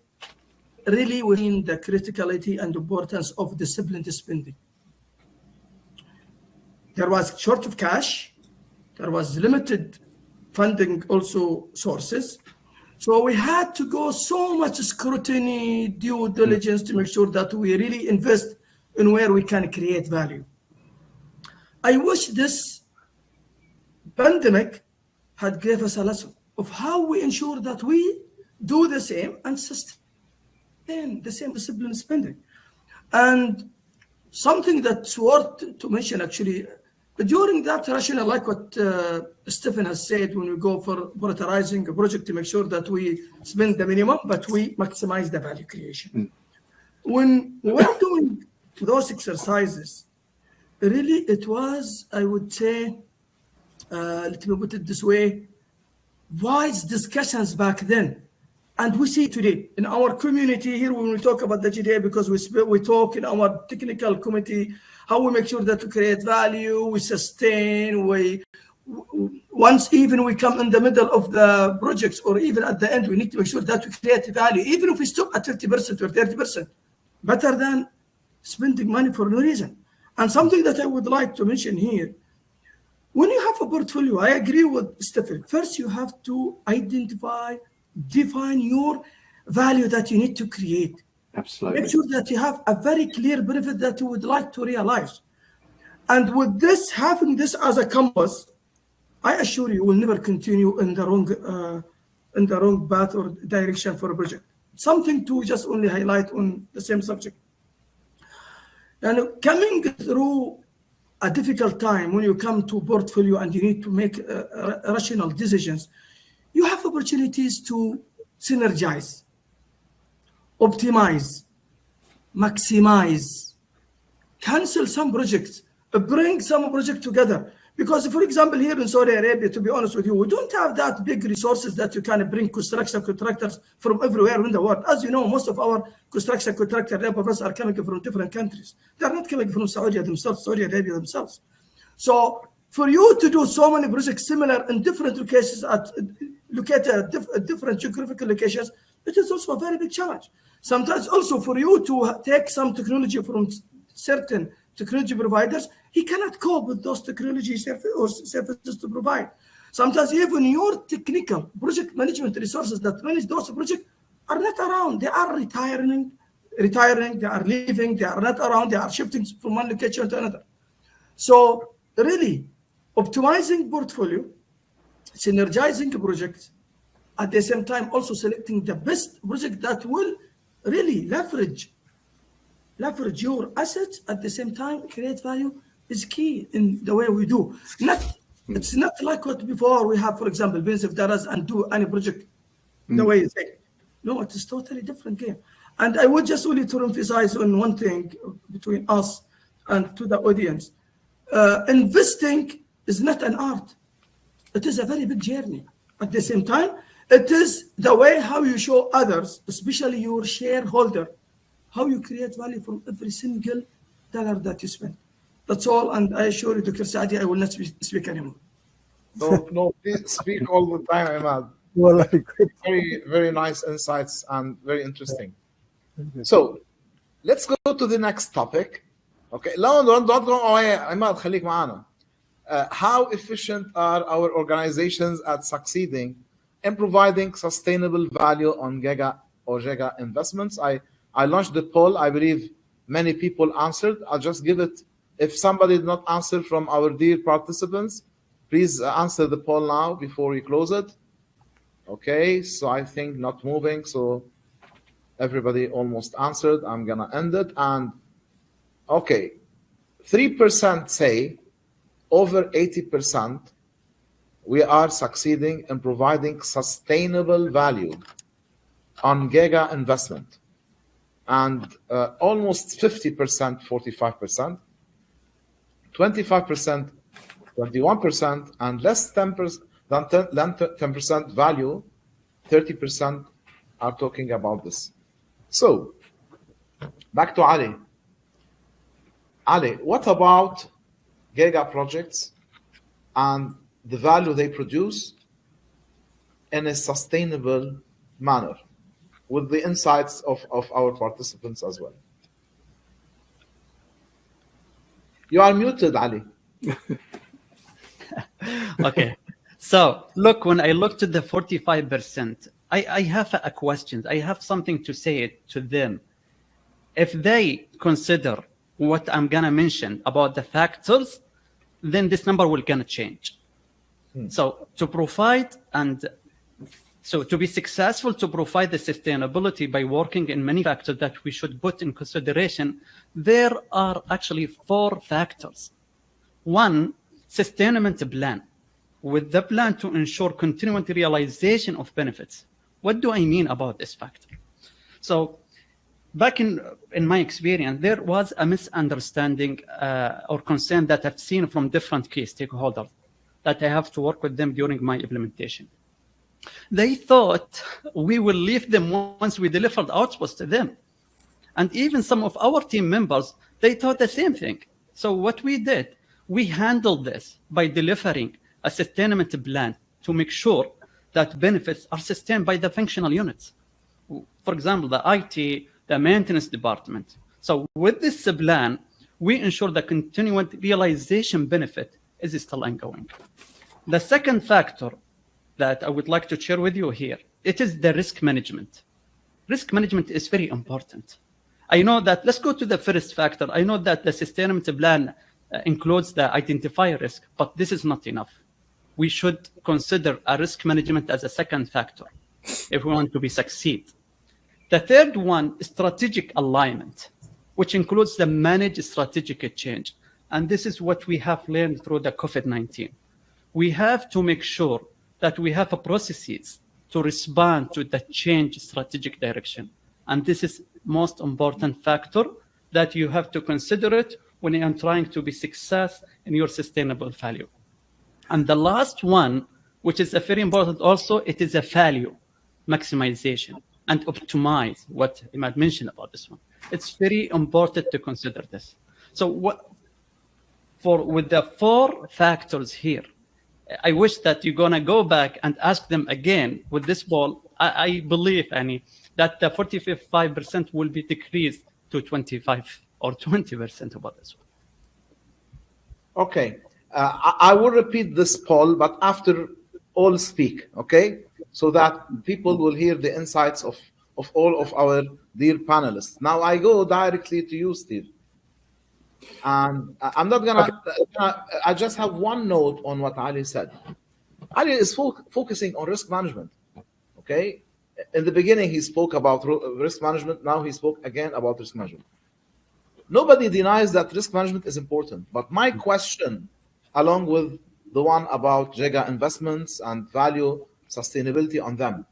Speaker 1: really we've seen the criticality and importance of disciplined spending. There was short of cash. There was limited funding also sources. So we had to go so much scrutiny, due diligence to make sure that we really invest in where we can create value. I wish this pandemic had gave us a lesson of how we ensure that we do the same and sustain the same disciplined spending. And something that's worth to mention, actually, during that rationale, like what Stephen has said, when we go for prioritizing a project to make sure that we spend the minimum, but we maximize the value creation. When we're doing those exercises, really it was, I would say, let me put it this way, wise discussions back then. And we see today in our community here when we talk about the GDA, because we talk in our technical committee, how we make sure that we create value, we sustain, once even we come in the middle of the projects or even at the end, we need to make sure that we create value, even if we stop at 50% or 30%, better than spending money for no reason. And something that I would like to mention here, when you have a portfolio, I agree with Stephen. First, you have to define your value that you need to create.
Speaker 3: Absolutely.
Speaker 1: Make sure that you have a very clear benefit that you would like to realize. And with this, having this as a compass, I assure you will never continue in the wrong path or direction for a project. Something to just only highlight on the same subject. And coming through a difficult time when you come to portfolio and you need to make rational decisions, you have opportunities to synergize, optimize, maximize, cancel some projects, bring some projects together. Because, for example, here in Saudi Arabia, to be honest with you, we don't have that big resources that you can bring construction contractors from everywhere in the world. As you know, most of our construction contractor laborers are coming from different countries. They're not coming from Saudi Arabia themselves. So for you to do so many projects similar in different locations, located at different geographical locations, it is also a very big challenge. Sometimes also for you to take some technology from certain technology providers, he cannot cope with those technology services to provide. Sometimes even your technical project management resources that manage those projects are not around. They are retiring, they are leaving, they are not around, they are shifting from one location to another. So really, optimizing portfolio, synergizing projects, at the same time also selecting the best project that will really leverage leverage your assets at the same time, create value is key in the way we do. It's not like what before we have, for example, billions of dollars and do any project the way you think. No, it is totally different game. And I would just only to emphasize on one thing between us and to the audience. Investing is not an art. It is a very big journey. At the same time, it is the way how you show others, especially your shareholder, how you create value from every single dollar that you spend. That's all. And I assure you, Dr. Saadi, I will not speak anymore.
Speaker 2: No, please speak all the time, Imad.
Speaker 4: Well,
Speaker 2: Very, very nice insights and very interesting. So let's go to the next topic. Okay, don't go away, Imad, خليك معنا. How efficient are our organizations at succeeding in providing sustainable value on Giga investments? I launched the poll. I believe many people answered. I'll just give it. If somebody did not answer from our dear participants, please answer the poll now before we close it. Okay, so I think not moving. So everybody almost answered. I'm gonna end it. And okay, 3% say over 80% we are succeeding in providing sustainable value on Giga investment, and almost 50%, 45%, 25%, 21%, and less than 10% value, 30% are talking about this. So back to Ali. Ali, what about Giga projects and the value they produce in a sustainable manner, with the insights of our participants as well? You are muted, Ali.
Speaker 5: Okay. So look, when I looked at the 45%, I have a question. I have something to say to them. If they consider what I'm going to mention about the factors, then this number will going to change. So to provide to be successful, to provide the sustainability by working in many factors that we should put in consideration, there are actually 4 factors. One, sustainability plan, with the plan to ensure continuing realization of benefits. What do I mean about this factor? So back in my experience, there was a misunderstanding or concern that I've seen from different key stakeholders that I have to work with them during my implementation. They thought we will leave them once we delivered outputs to them. And even some of our team members, they thought the same thing. So what we did, we handled this by delivering a sustainability plan to make sure that benefits are sustained by the functional units. For example, the IT, the maintenance department. So with this plan, we ensure the continuing realization benefit is still ongoing. The second factor that I would like to share with you here, it is the risk management. Risk management is very important. I know that, let's go to the first factor. I know that the sustainability plan includes the identify risk, but this is not enough. We should consider a risk management as a second factor if we want to succeed. The third one is strategic alignment, which includes the managed strategic change. And this is what we have learned through the COVID-19. We have to make sure that we have a processes to respond to the change strategic direction. And this is most important factor that you have to consider it when you are trying to be success in your sustainable value. And the last one, which is a very important also, it is a value maximization and optimize what Imad mentioned about this one. It's very important to consider this. So with the 4 factors here, I wish that you're going to go back and ask them again with this poll. I believe, Annie, that the 45% will be decreased to 25 or 20% about this one.
Speaker 2: Okay. I will repeat this poll, but after all speak, okay? So that people will hear the insights of all of our dear panelists. Now I go directly to you, Steve. And I'm not gonna, I just have one note on what Ali said. Ali is focusing on risk management, okay? In the beginning, he spoke about risk management. Now he spoke again about risk management. nobody denies that risk management is important. But my question, along with the one about Giga Investments and value sustainability on them,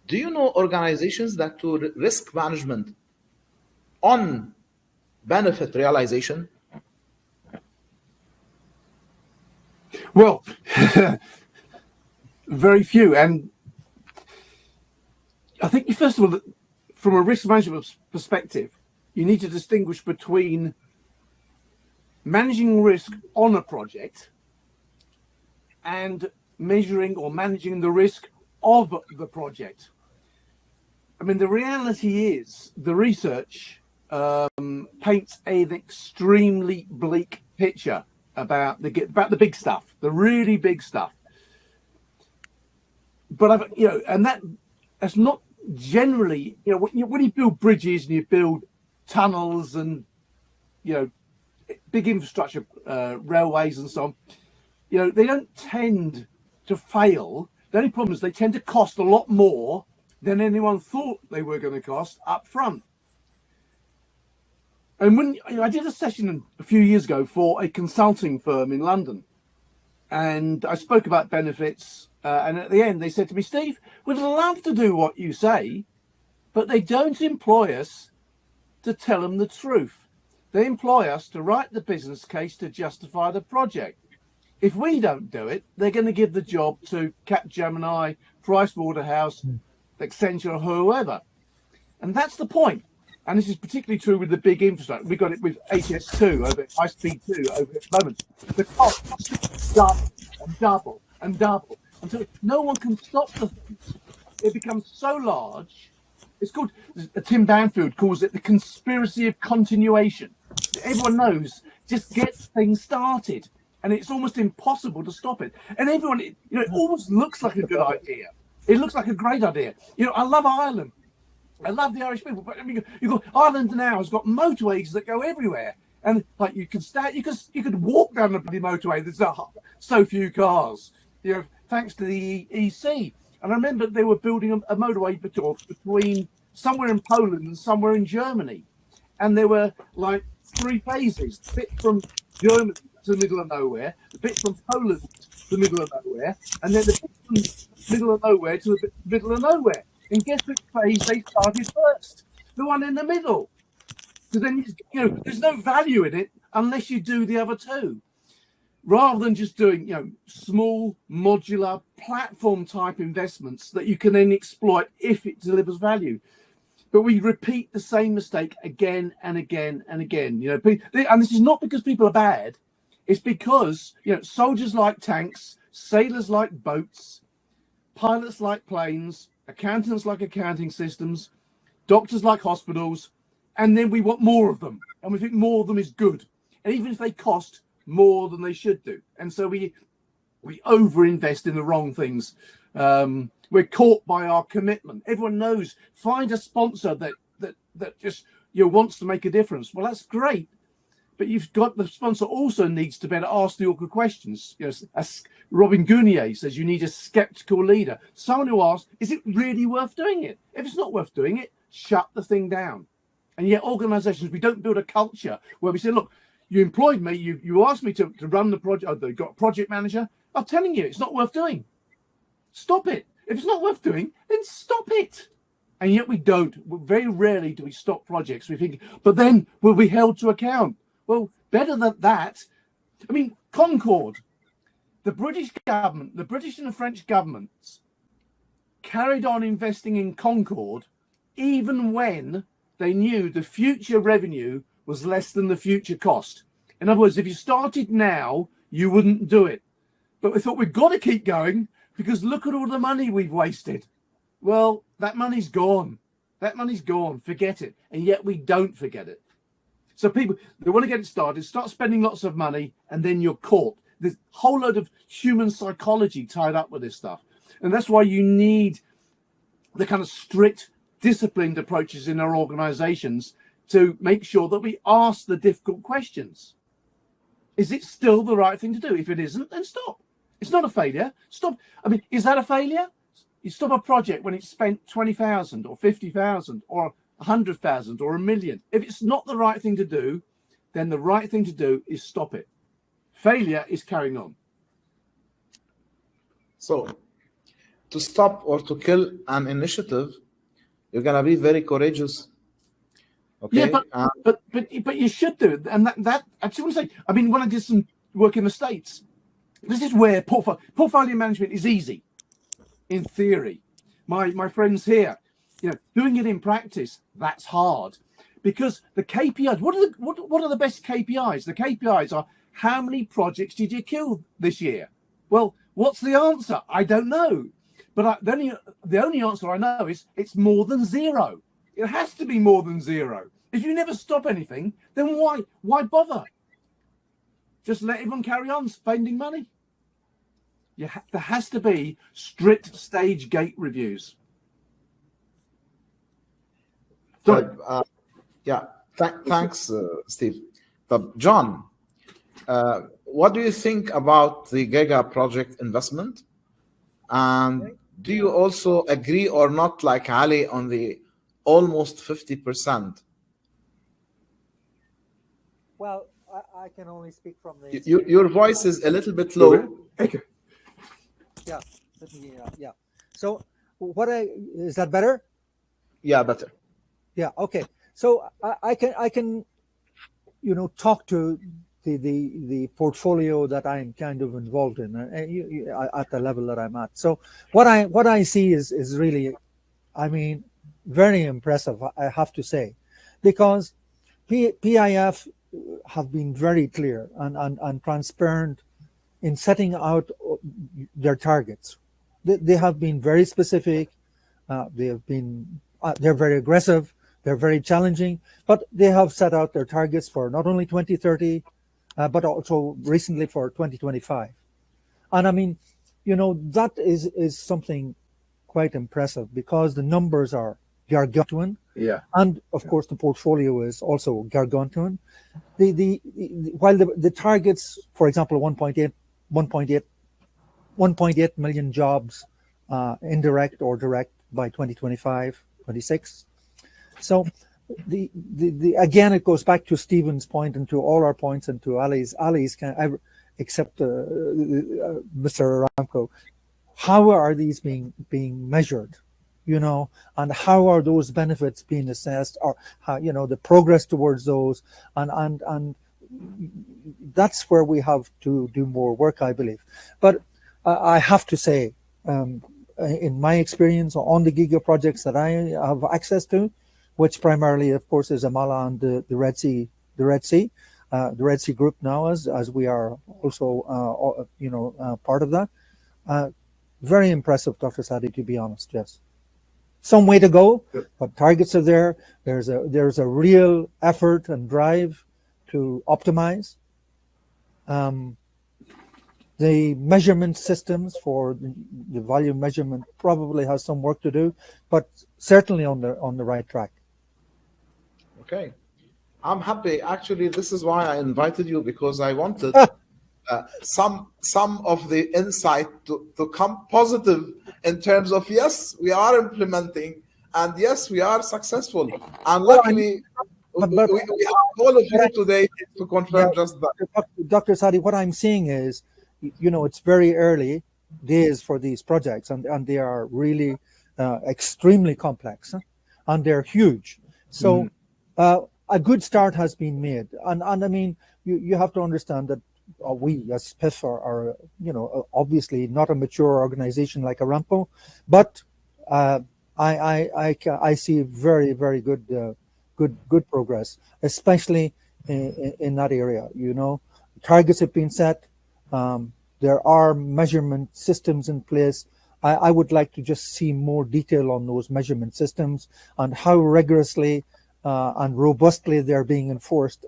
Speaker 2: do you know organizations that do risk management on benefit realization?
Speaker 3: Well, very few. And I think, first of all, from a risk management perspective, you need to distinguish between managing risk on a project and measuring or managing the risk of the project. I mean, the reality is the research paints an extremely bleak picture about the big stuff, the really big stuff. But and that's not generally, when you build bridges and you build tunnels and big infrastructure, railways and so on, they don't tend to fail. The only problem is they tend to cost a lot more than anyone thought they were going to cost up front. And when I did a session a few years ago for a consulting firm in London, and I spoke about benefits, and at the end they said to me, Steve, we'd love to do what you say, but they don't employ us to tell them the truth. They employ us to write the business case to justify the project. If we don't do it, they're going to give the job to Capgemini, Pricewaterhouse, Accenture, or whoever. And that's the point. And this is particularly true with the big infrastructure. We got it with HS2, over high speed 2 over at the moment. The cost double and double and double until no one can stop the thing. It becomes so large. It's called, Tim Banfield calls it the conspiracy of continuation. Everyone knows, just get things started. And it's almost impossible to stop it. And everyone, it almost looks like a good idea. It looks like a great idea. I love Ireland. I love the Irish people, but I mean, Ireland now has got motorways that go everywhere, and like you could walk down the bloody motorway. There's so few cars, thanks to the EC. And I remember they were building a motorway between somewhere in Poland and somewhere in Germany, and there were like 3 phases: the bit from Germany to the middle of nowhere, the bit from Poland to the middle of nowhere, and then the bit from the middle of nowhere to the middle of nowhere. And guess which phase they started first? The one in the middle. So then, there's no value in it unless you do the other 2. Rather than just doing, small, modular, platform-type investments that you can then exploit if it delivers value. But we repeat the same mistake again and again and again. And this is not because people are bad. It's because, soldiers like tanks, sailors like boats, pilots like planes, accountants like accounting systems, doctors like hospitals, and then we want more of them, and we think more of them is good, and even if they cost more than they should do. And so we over-invest in the wrong things. We're caught by our commitment. Everyone knows, find a sponsor that just wants to make a difference. Well, that's great, but the sponsor also needs to better ask the awkward questions. As Robin Gounier says, you need a skeptical leader, someone who asks, is it really worth doing it? If it's not worth doing it, shut the thing down. And yet organizations, we don't build a culture where we say, look, you employed me, you asked me to run the project, they've got a project manager, I'm telling you, it's not worth doing. Stop it. If it's not worth doing, then stop it. And yet we don't. Very rarely do we stop projects. We think, but then we'll be held to account. Well, better than that. I mean, Concorde, the British government, the British and the French governments carried on investing in Concorde even when they knew the future revenue was less than the future cost. In other words, if you started now, you wouldn't do it. But we thought we've got to keep going because look at all the money we've wasted. Well, that money's gone. That money's gone. Forget it. And yet we don't forget it. So people, they want to get it started, start spending lots of money, and then you're caught. There's a whole load of human psychology tied up with this stuff. And that's why you need the kind of strict, disciplined approaches in our organizations to make sure that we ask the difficult questions. Is it still the right thing to do? If it isn't, then stop. It's not a failure. Stop. I mean, is that a failure? You stop a project when it's spent 20,000 or 50,000 or 100,000 or 1 million. If it's not the right thing to do, then the right thing to do is stop it. Failure is carrying on.
Speaker 2: So, to stop or to kill an initiative, you're gonna be very courageous. Okay.
Speaker 3: Yeah, but you should do it. And that I just want to say, I mean, when I did some work in the States, this is where portfolio management is easy in theory. My friends here, you know, doing it in practice, that's hard, because the KPIs. What are the best KPIs? The KPIs are, how many projects did you kill this year? Well, what's the answer? I don't know. But the only answer I know is it's more than zero. It has to be more than zero. If you never stop anything, then why bother? Just let everyone carry on spending money. There has to be strict stage gate reviews.
Speaker 2: Thanks, Steve. But John, what do you think about the Giga project investment? And do you also agree or not, like Ali, on the almost 50%?
Speaker 4: Well, I can only speak from the...
Speaker 2: Your voice is a little bit low.
Speaker 4: Yeah, yeah. So is that better?
Speaker 2: Yeah, better.
Speaker 4: Yeah, okay. So I can talk to the portfolio that I'm kind of involved in at the level that I'm at. So what I see is really, I mean, very impressive, I have to say, because PIF have been very clear and transparent in setting out their targets. They have been very specific. They're very aggressive. They're very challenging, but they have set out their targets for not only 2030, but also recently for 2025. And I mean, that is something quite impressive, because the numbers are gargantuan.
Speaker 3: Yeah.
Speaker 4: And of course, the portfolio is also gargantuan. While the targets, for example, 1.8 million jobs, indirect or direct by 2025, 26. So again, it goes back to Stephen's point and to all our points and to Ali's except Mr. Aramco. How are these being measured? And how are those benefits being assessed, or how, the progress towards those, and that's where we have to do more work, I believe. But I have to say, in my experience on the Giga projects that I have access to, which primarily, of course, is Amala and the Red Sea group now, as we are also, part of that. Very impressive, Dr. Sadi, to be honest. Yes. Some way to go, but targets are there. There's a real effort and drive to optimize. The measurement systems for the volume measurement probably has some work to do, but certainly on the right track.
Speaker 2: Okay, I'm happy. Actually, this is why I invited you, because I wanted some of the insight to come positive in terms of, yes, we are implementing, and yes, we are successful. And luckily, we have all of you today to confirm just that.
Speaker 4: Dr. Sadi, what I'm saying is, it's very early days for these projects, and they are really extremely complex, and they're huge. So a good start has been made. And I mean, you have to understand that we as PIF are obviously not a mature organization like Aramco, but I see very, very good progress, especially in that area. Targets have been set. There are measurement systems in place. I would like to just see more detail on those measurement systems and how rigorously and robustly they're being enforced.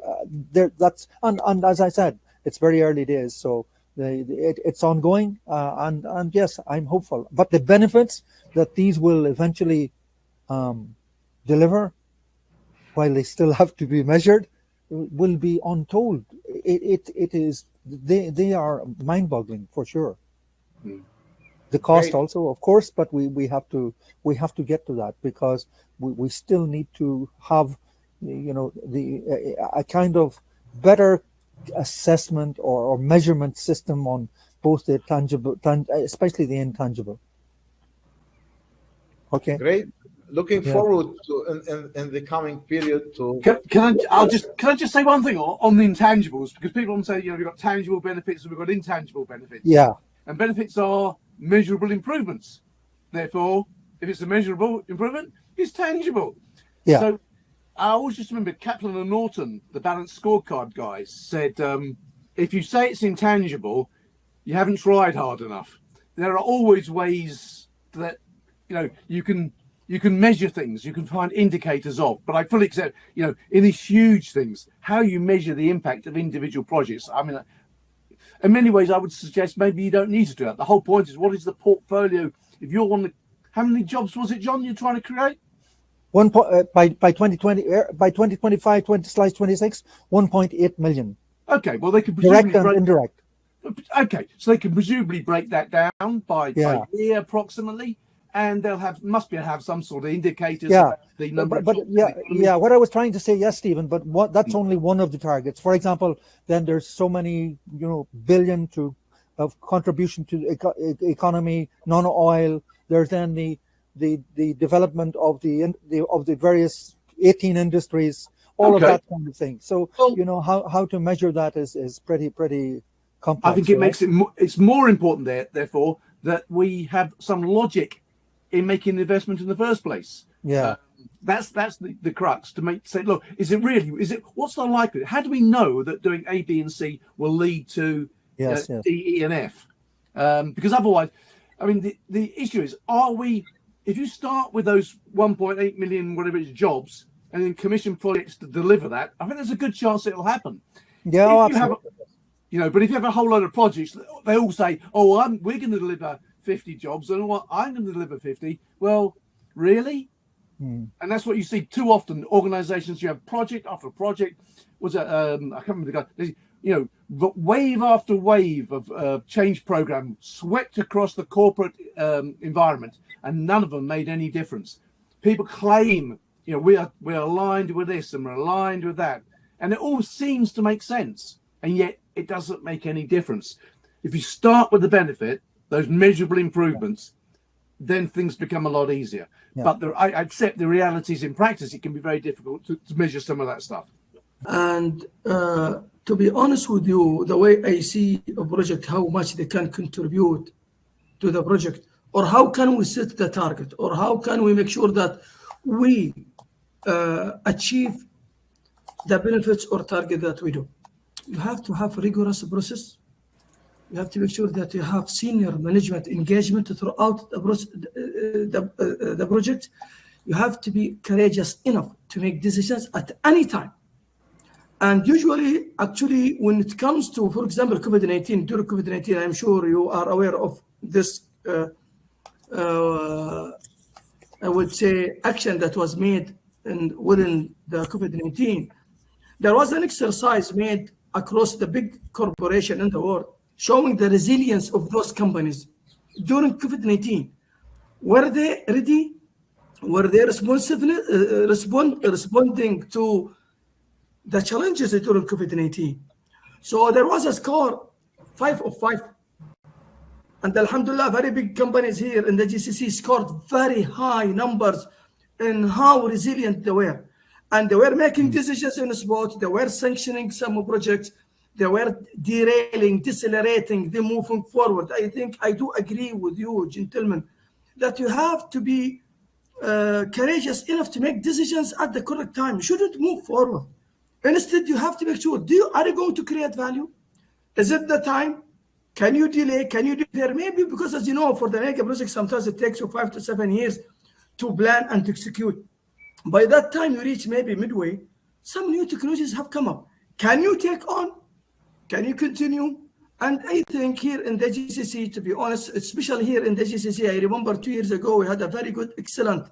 Speaker 4: And as I said, it's very early days, so it's ongoing. And yes, I'm hopeful. But the benefits that these will eventually deliver, while they still have to be measured, will be untold. It is. They are mind-boggling for sure. The cost
Speaker 2: Great.
Speaker 4: also, of course, but we have to get to that, because we still need to have, you know, a kind of better assessment or measurement system on both the tangible, especially the intangible. Okay.
Speaker 2: Great. Looking
Speaker 4: Yeah.
Speaker 2: forward to in the coming period to.
Speaker 3: Can I just say one thing on the intangibles, because people often say, you know, we've got tangible benefits and we've got intangible benefits.
Speaker 4: Yeah.
Speaker 3: And benefits are measurable improvements. Therefore, if it's a measurable improvement, it's tangible.
Speaker 4: Yeah.
Speaker 3: So I always just remember Kaplan and Norton, the balanced scorecard guys, said, if you say it's intangible, you haven't tried hard enough. There are always ways that, you know, you can measure things, you can find indicators of, but I fully accept, you know, in these huge things, how you measure the impact of individual projects. I mean, in many ways, I would suggest maybe you don't need to do that. The whole point is, what is the portfolio? If you're on the, how many jobs was it, John, you're trying to create?
Speaker 4: By 2020, by 2025, 26, 1.8 million.
Speaker 3: Okay, well, they could presumably
Speaker 4: Direct and indirect.
Speaker 3: Okay, so they can presumably break that down by year approximately, and they'll have have some sort of indicators.
Speaker 4: Yeah,
Speaker 3: about the number
Speaker 4: but
Speaker 3: of
Speaker 4: yeah. What I was trying to say, yes, Stephen, but that's only one of the targets. For example, then there's so many, you know, billion of contribution to the economy, non-oil. There's then the development of the various 18 industries, all of that kind of thing. So you know how to measure that is pretty complex.
Speaker 3: I think it makes it's more important therefore that we have some logic in making the investment in the first place.
Speaker 4: Yeah.
Speaker 3: That's the crux, to say, look, what's the likelihood? How do we know that doing A, B, and C will lead to D, E, and F? Because otherwise, I mean, the issue is, if you start with those 1.8 million, whatever it is, jobs, and then commission projects to deliver that, I think there's a good chance it'll happen.
Speaker 4: Yeah, absolutely.
Speaker 3: But if you have a whole load of projects, they all say, oh, we're going to deliver 50 jobs, and I'm going to deliver 50. Well, really? And that's what you see too often. Organizations, you have project after project. I can't remember the guy. You know, wave after wave of change program swept across the corporate environment, and none of them made any difference. People claim, you know, we're aligned with this and we're aligned with that, and it all seems to make sense, and yet it doesn't make any difference. If you start with the benefit, those measurable improvements, then things become a lot easier. Yeah. But I accept the realities in practice. It can be very difficult to measure some of that stuff.
Speaker 1: And to be honest with you, the way I see a project, how much they can contribute to the project, or how can we set the target, or how can we make sure that we achieve the benefits or target that we do. You have to have a rigorous process. You have to make sure that you have senior management engagement throughout the project. You have to be courageous enough to make decisions at any time. And usually, actually, when it comes to, for example, COVID-19, during COVID-19, I'm sure you are aware of this, I would say, action that was made within the COVID-19. There was an exercise made across the big corporation in the world, showing the resilience of those companies during COVID-19. Were they ready? Were they responding to the challenges during COVID-19? So there was a score 5 of 5. And alhamdulillah, very big companies here in the GCC scored very high numbers in how resilient they were. And they were making decisions in the spot. They were sanctioning some projects. They were derailing, decelerating, them moving forward. I think I do agree with you, gentlemen, that you have to be courageous enough to make decisions at the correct time. You shouldn't move forward. Instead, you have to make sure, are you going to create value? Is it the time? Can you delay? Can you defer? Maybe because, as you know, for the mega project, sometimes it takes you 5 to 7 years to plan and to execute. By that time you reach maybe midway, some new technologies have come up. Can you take on? Can you continue? And I think here in the GCC, to be honest, especially here in the GCC, I remember 2 years ago, we had a very good, excellent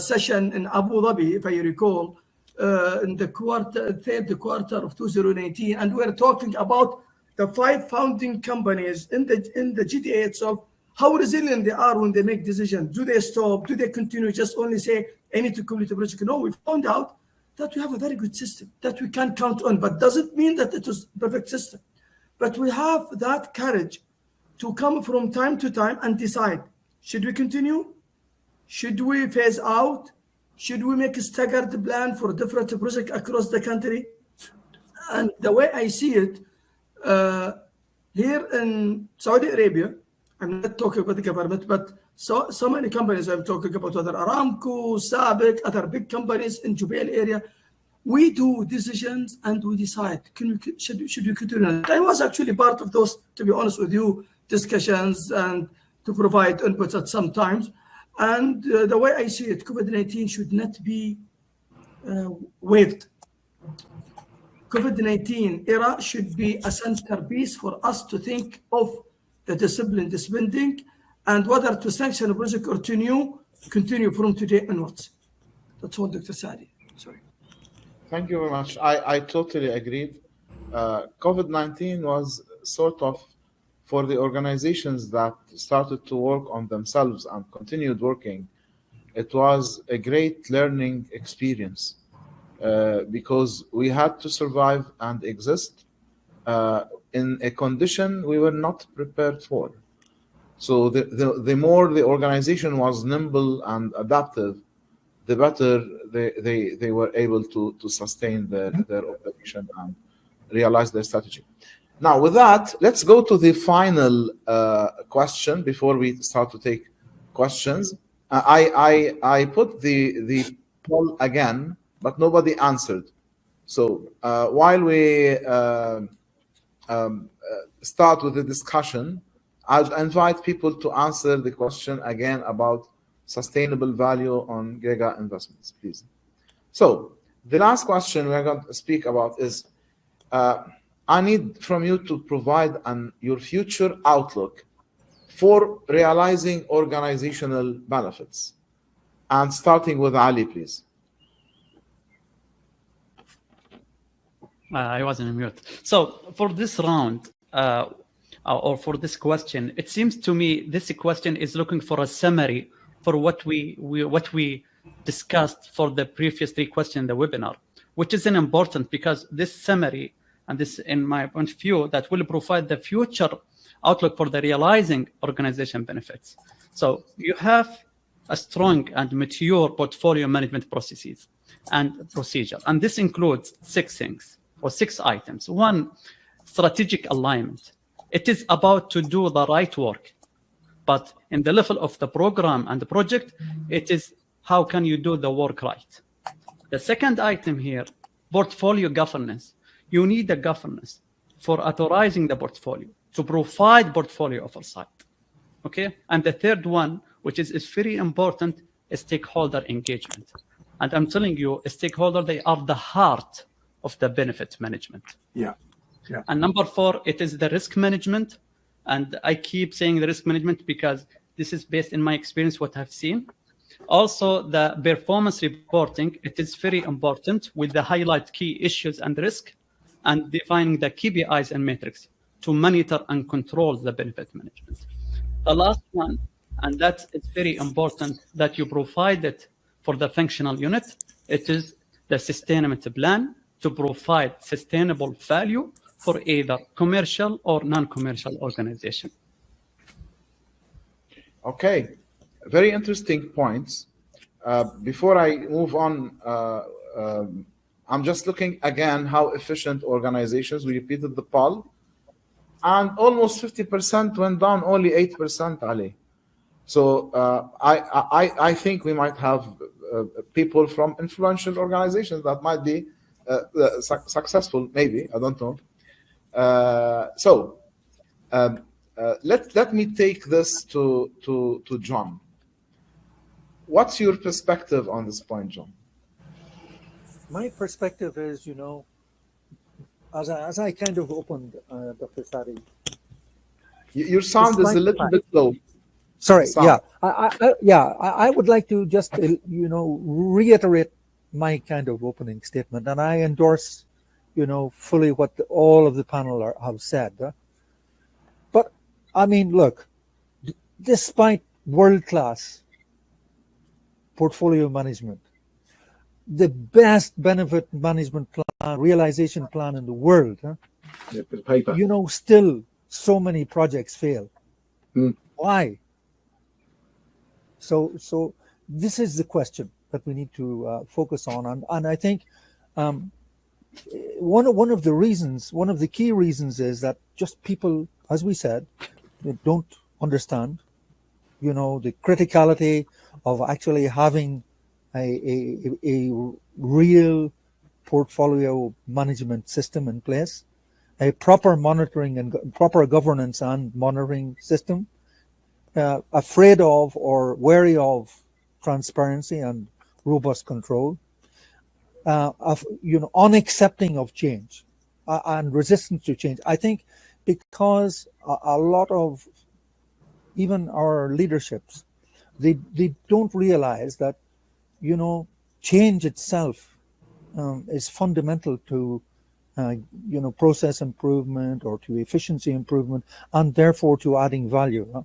Speaker 1: session in Abu Dhabi, if I recall, in the third quarter of 2019. And we're talking about the 5 founding companies in the GDA itself how resilient they are when they make decisions. Do they stop? Do they continue? Just only say, I need to complete the project. No, we found out that we have a very good system that we can count on, but doesn't mean that it was a perfect system. But we have that courage to come from time to time and decide, should we continue? Should we phase out? Should we make a staggered plan for different projects across the country? And the way I see it, here in Saudi Arabia, I'm not talking about the government, but so many companies I'm talking about, whether Aramco, Sabic, other big companies in Jubail area, we do decisions and we decide, should we continue? I was actually part of those, to be honest with you, discussions and to provide inputs at some times. And the way I see it, COVID-19 should not be waived. COVID-19 era should be a centerpiece for us to think of the disciplined spending and whether to sanction a project or to continue from today onwards. That's all, Dr. Saadi. Sorry.
Speaker 2: Thank you very much. I totally agreed. COVID-19 was sort of, for the organizations that started to work on themselves and continued working, it was a great learning experience because we had to survive and exist in a condition we were not prepared for. So the more the organization was nimble and adaptive, the better they were able to sustain their operation and realize their strategy. Now, with that, let's go to the final question before we start to take questions. I put the poll again, but nobody answered. So while we start with the discussion, I'll invite people to answer the question again about sustainable value on Giga Investments, please. So the last question we're going to speak about is, I need from you to provide your future outlook for realizing organizational benefits. And starting with Ali, please.
Speaker 5: I wasn't on mute. So for this round, or for this question, it seems to me this question is looking for a summary for what we discussed for the previous 3 questions in the webinar, which is important because this summary, and this, in my point of view, that will provide the future outlook for the realizing organization benefits. So you have a strong and mature portfolio management processes and procedure, and this includes 6 things or 6 items. 1, strategic alignment. It is about to do the right work, but in the level of the program and the project, it is how can you do the work right. The second item here, portfolio governance. You need a governance for authorizing the portfolio to provide portfolio oversight. Okay. And the third one, which is very important, is stakeholder engagement. And I'm telling you, a stakeholder, they are the heart of the benefit management.
Speaker 3: Yeah. Yeah.
Speaker 5: And number 4, it is the risk management. And I keep saying the risk management because this is based in my experience, what I've seen. Also, the performance reporting, it is very important with the highlight key issues and risk, and defining the KPIs and metrics to monitor and control the benefit management. The last one, and that is very important, that you provide it for the functional unit, it is the sustainability plan to provide sustainable value for either commercial or non-commercial organization.
Speaker 2: Okay, very interesting points. Before I move on, I'm just looking again how efficient organizations. We repeated the poll, and almost 50% went down, only 8%, Ali. So I think we might have people from influential organizations that might be successful, maybe, I don't know. Let me take this to John. What's your perspective on this point, John?
Speaker 4: My perspective is, as I kind of opened, Dr. Saadi.
Speaker 2: Your sound is a little bit low.
Speaker 4: Sorry. Sound. Yeah. I would like to just, reiterate my kind of opening statement, and I endorse, fully what all of the panel have said. But I mean, look, despite world-class portfolio management, the best benefit management plan, realization plan in the world,
Speaker 3: Yeah, with paper.
Speaker 4: you know, still so many projects fail. Why? So this is the question that we need to focus on, and I think one of the key reasons is that just people, as we said, they don't understand, you know, the criticality of actually having a real portfolio management system in place, a proper monitoring and proper governance and monitoring system, afraid of or wary of transparency and robust control, of, you know, unaccepting of change and resistance to change. I think because a lot of even our leaderships, they don't realize that, you know, change itself is fundamental to you know, process improvement or to efficiency improvement, and therefore to adding value.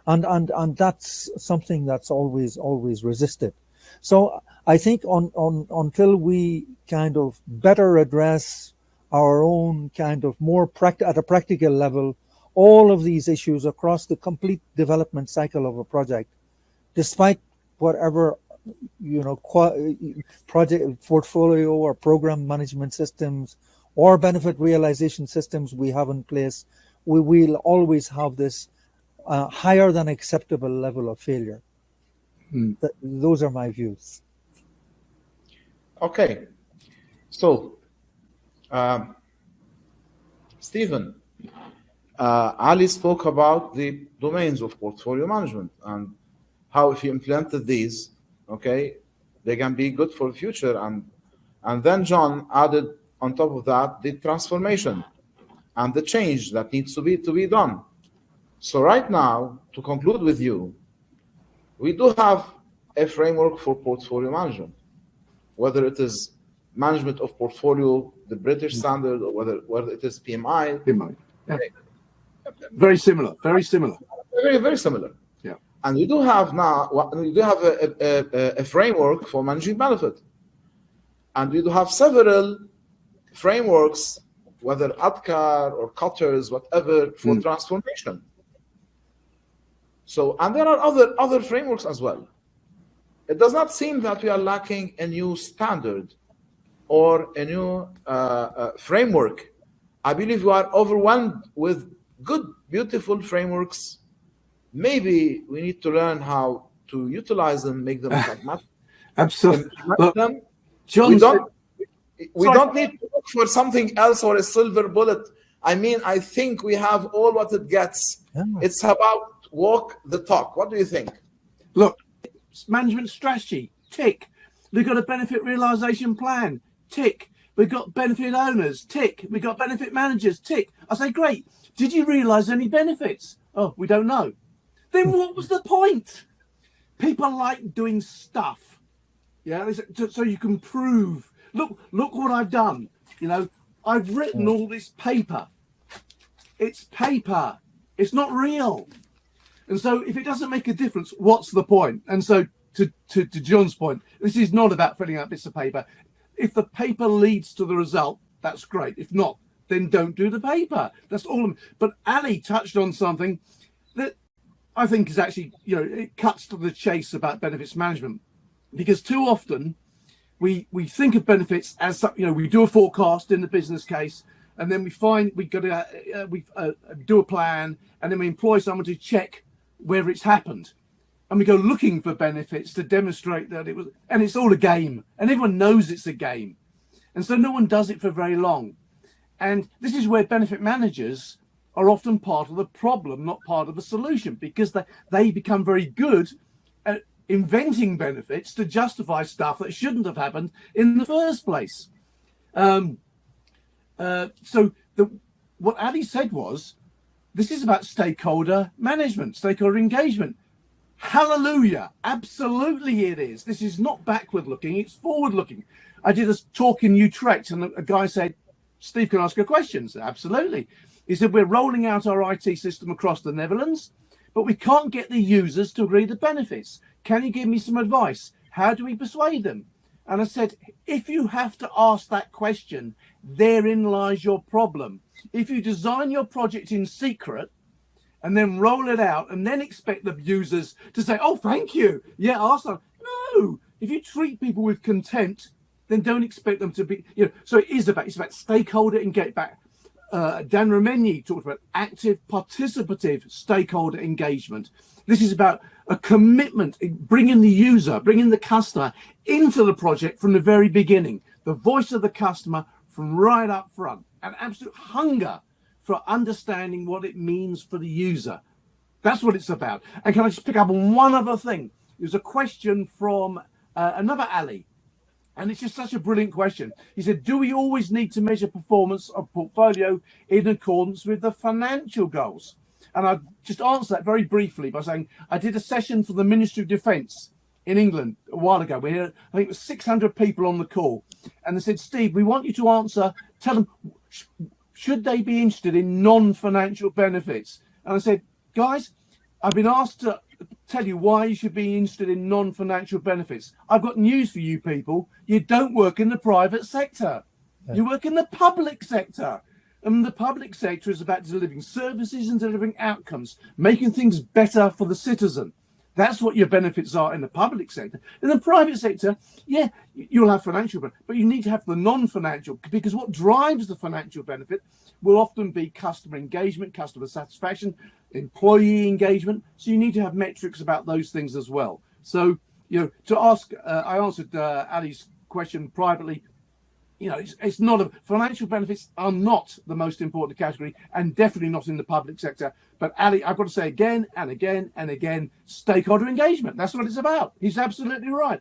Speaker 4: And that's something that's always resisted. So I think until we kind of better address our own kind of more at a practical level, all of these issues across the complete development cycle of a project, despite whatever, you know, project portfolio or program management systems or benefit realization systems we have in place, we will always have this higher than acceptable level of failure. Those are my views.
Speaker 2: Okay, so Stephen, Ali spoke about the domains of portfolio management and how if you implemented these, okay, they can be good for the future. And then John added on top of that the transformation and the change that needs to be done. So right now, to conclude with you, we do have a framework for portfolio management, whether it is management of portfolio, the British standard, or whether it is PMI.
Speaker 3: PMI. Yeah. Very similar. Very similar.
Speaker 2: Very similar.
Speaker 3: Yeah.
Speaker 2: And we do have now a framework for managing benefit, and we do have several frameworks, whether ADCAR or Cutters, whatever, for transformation. So, and there are other frameworks as well. It does not seem that we are lacking a new standard or a new framework. I believe we are overwhelmed with good, beautiful frameworks. Maybe we need to learn how to utilize them, make them pragmatic.
Speaker 3: Absolutely.
Speaker 2: We don't need to look for something else or a silver bullet. I mean, I think we have all what it gets. Yeah. It's about walk the talk. What do you think?
Speaker 3: Look, management strategy, tick. We've got a benefit realization plan, tick. We've got benefit owners, tick. We've got benefit managers, tick. I say, great. Did you realize any benefits? Oh, we don't know. Then what was the point? People like doing stuff. Yeah, so you can prove. Look what I've done. You know, I've written all this paper. It's paper. It's not real. And so if it doesn't make a difference, what's the point? And so to John's point, this is not about filling out bits of paper. If the paper leads to the result, that's great. If not, then don't do the paper. That's all. But Ali touched on something that I think is actually, you know, it cuts to the chase about benefits management, because too often we think of benefits as, you know, we do a forecast in the business case, and then we find we got to do a plan, and then we employ someone to check whether it's happened, and we go looking for benefits to demonstrate that it was, and it's all a game, and everyone knows it's a game, and so no one does it for very long. And this is where benefit managers are often part of the problem, not part of the solution, because they become very good at inventing benefits to justify stuff that shouldn't have happened in the first place. What Ali said was, this is about stakeholder management, stakeholder engagement. Hallelujah. Absolutely it is. This is not backward looking, it's forward looking. I did a talk in Utrecht and a guy said, Steve, can I ask a question? I said, absolutely. He said, we're rolling out our IT system across the Netherlands, but we can't get the users to agree the benefits. Can you give me some advice? How do we persuade them? And I said, if you have to ask that question, therein lies your problem. If you design your project in secret and then roll it out and then expect the users to say, oh, thank you. Yeah, awesome. No, if you treat people with contempt, then don't expect them to be, so it's about stakeholder engagement. Dan Romeni talked about active, participative stakeholder engagement. This is about a commitment, bringing the user, bringing the customer into the project from the very beginning, the voice of the customer from right up front, an absolute hunger for understanding what it means for the user. That's what it's about. And can I just pick up on one other thing? There's a question from another Ali. And it's just such a brilliant question. He said, do we always need to measure performance of portfolio in accordance with the financial goals? And I just answer that very briefly by saying, I did a session for the Ministry of Defence in England a while ago. We had, I think it was 600 people on the call. And they said, Steve, we want you to answer, tell them, should they be interested in non-financial benefits? And I said, guys, I've been asked to tell you why you should be interested in non-financial benefits. I've got news for you people. You don't work in the private sector. You work in the public sector. And the public sector is about delivering services and delivering outcomes, making things better for the citizen. That's what your benefits are in the public sector. In the private sector, yeah, you'll have financial benefit, but you need to have the non-financial, because what drives the financial benefit will often be customer engagement, customer satisfaction, employee engagement. So you need to have metrics about those things as well. So, to ask, I answered Ali's question privately. It's not financial benefits are not the most important category, and definitely not in the public sector. But Ali, I've got to say again and again and again, stakeholder engagement. That's what it's about. He's absolutely right.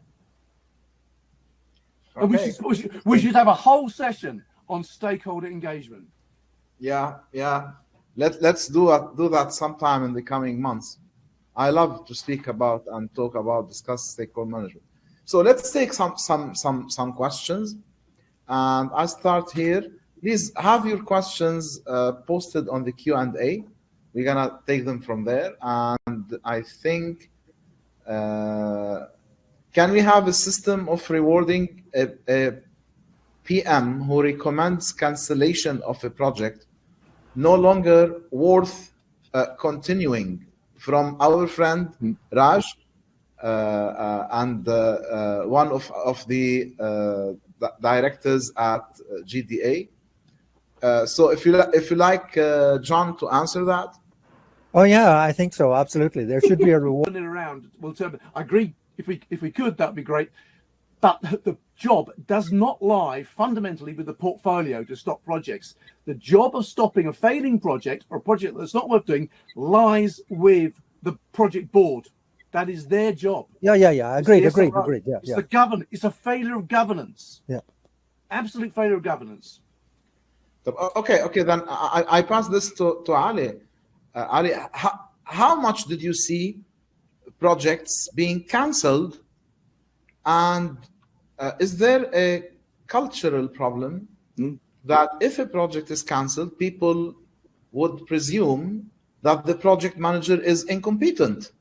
Speaker 2: Okay.
Speaker 3: And we should have a whole session on stakeholder engagement.
Speaker 2: Yeah. Let's do that sometime in the coming months. I love to speak about and talk about, discuss stakeholder management. So let's take some questions. And I start here. Please have your questions posted on the Q&A. We're gonna take them from there. And I think, can we have a system of rewarding a PM who recommends cancellation of a project no longer worth continuing, from our friend Raj and one of the directors at GDA. So if you like John to answer that.
Speaker 4: Oh yeah, I think so. Absolutely, there should be a reward.
Speaker 3: Around. Well, I agree. If we could, that'd be great. But the job does not lie fundamentally with the portfolio to stop projects. The job of stopping a failing project or a project that's not worth doing lies with the project board. That is their job.
Speaker 4: Yeah. Agreed. Yeah.
Speaker 3: It's the governance. It's a failure of governance.
Speaker 4: Yeah.
Speaker 3: Absolute failure of governance.
Speaker 2: Okay. Then I pass this to Ali. Ali, how much did you see projects being cancelled, and is there a cultural problem that if a project is cancelled, people would presume that the project manager is incompetent?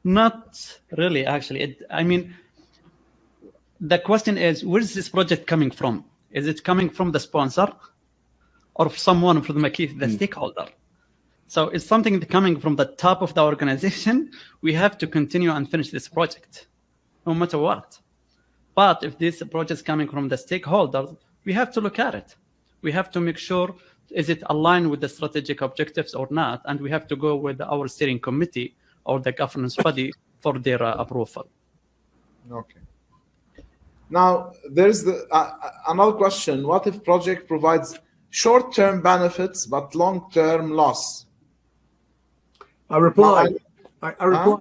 Speaker 5: Not really, actually. The question is, where is this project coming from? Is it coming from the sponsor or someone from the stakeholder? So it's something coming from the top of the organization. We have to continue and finish this project, no matter what. But if this project is coming from the stakeholders, we have to look at it. We have to make sure, is it aligned with the strategic objectives or not? And we have to go with our steering committee or the governance body for their approval.
Speaker 2: Okay. Now, there's another question. What if project provides short-term benefits but long-term loss?
Speaker 3: I replied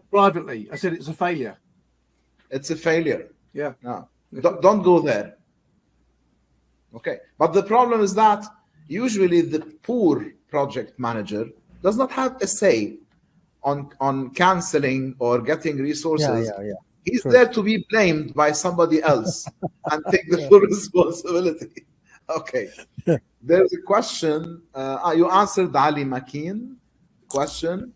Speaker 3: privately. I said it's a failure.
Speaker 2: It's a failure.
Speaker 3: Yeah.
Speaker 2: No, don't go there. Okay. But the problem is that usually the poor project manager does not have a say on canceling or getting resources.
Speaker 4: Yeah.
Speaker 2: He's there to be blamed by somebody else and take the full responsibility. Okay. There's a question. You answered Ali Makin question.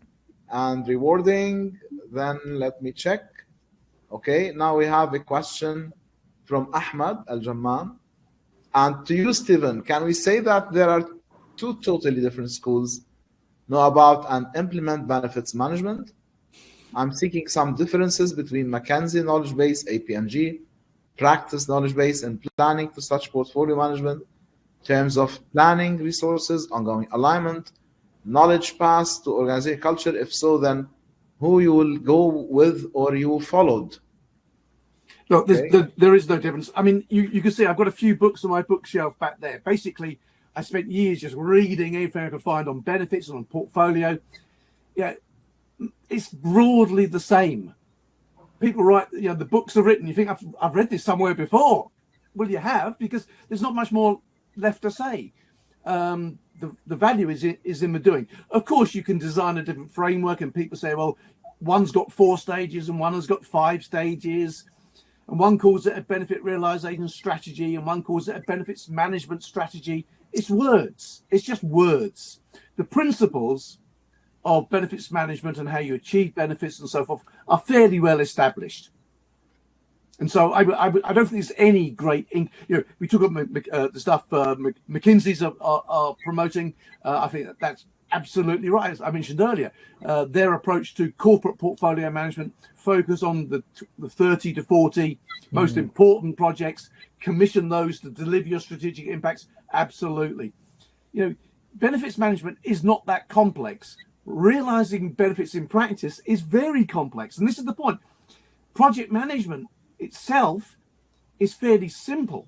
Speaker 2: and rewarding. Then let me check. Okay, now we have a question from Ahmad Al-Jamman. And to you, Stephen, can we say that there are two totally different schools know about and implement benefits management? I'm seeking some differences between McKinsey knowledge base, APMG, practice knowledge base, and planning to such portfolio management in terms of planning resources, ongoing alignment, knowledge pass to organizational culture. If so, then who you will go with or you followed?
Speaker 3: Look, there is no difference. I mean, you can see I've got a few books on my bookshelf back there. Basically, I spent years just reading everything I could find on benefits and on portfolio. Yeah, it's broadly the same. People write, the books are written. You think I've read this somewhere before. Well, you have, because there's not much more left to say. The value is in the doing. Of course, you can design a different framework, and people say, well, one's got 4 stages and one has got 5 stages. And one calls it a benefit realization strategy, and one calls it a benefits management strategy. It's words. It's just words. The principles of benefits management and how you achieve benefits and so forth are fairly well established. And so I don't think there's any great, we took up the stuff McKinsey's are promoting. I think that's absolutely right. As I mentioned earlier, their approach to corporate portfolio management focus on the 30 to 40 most important projects, commission those to deliver your strategic impacts. Absolutely. Benefits management is not that complex. Realizing benefits in practice is very complex. And this is the point. Project management itself is fairly simple,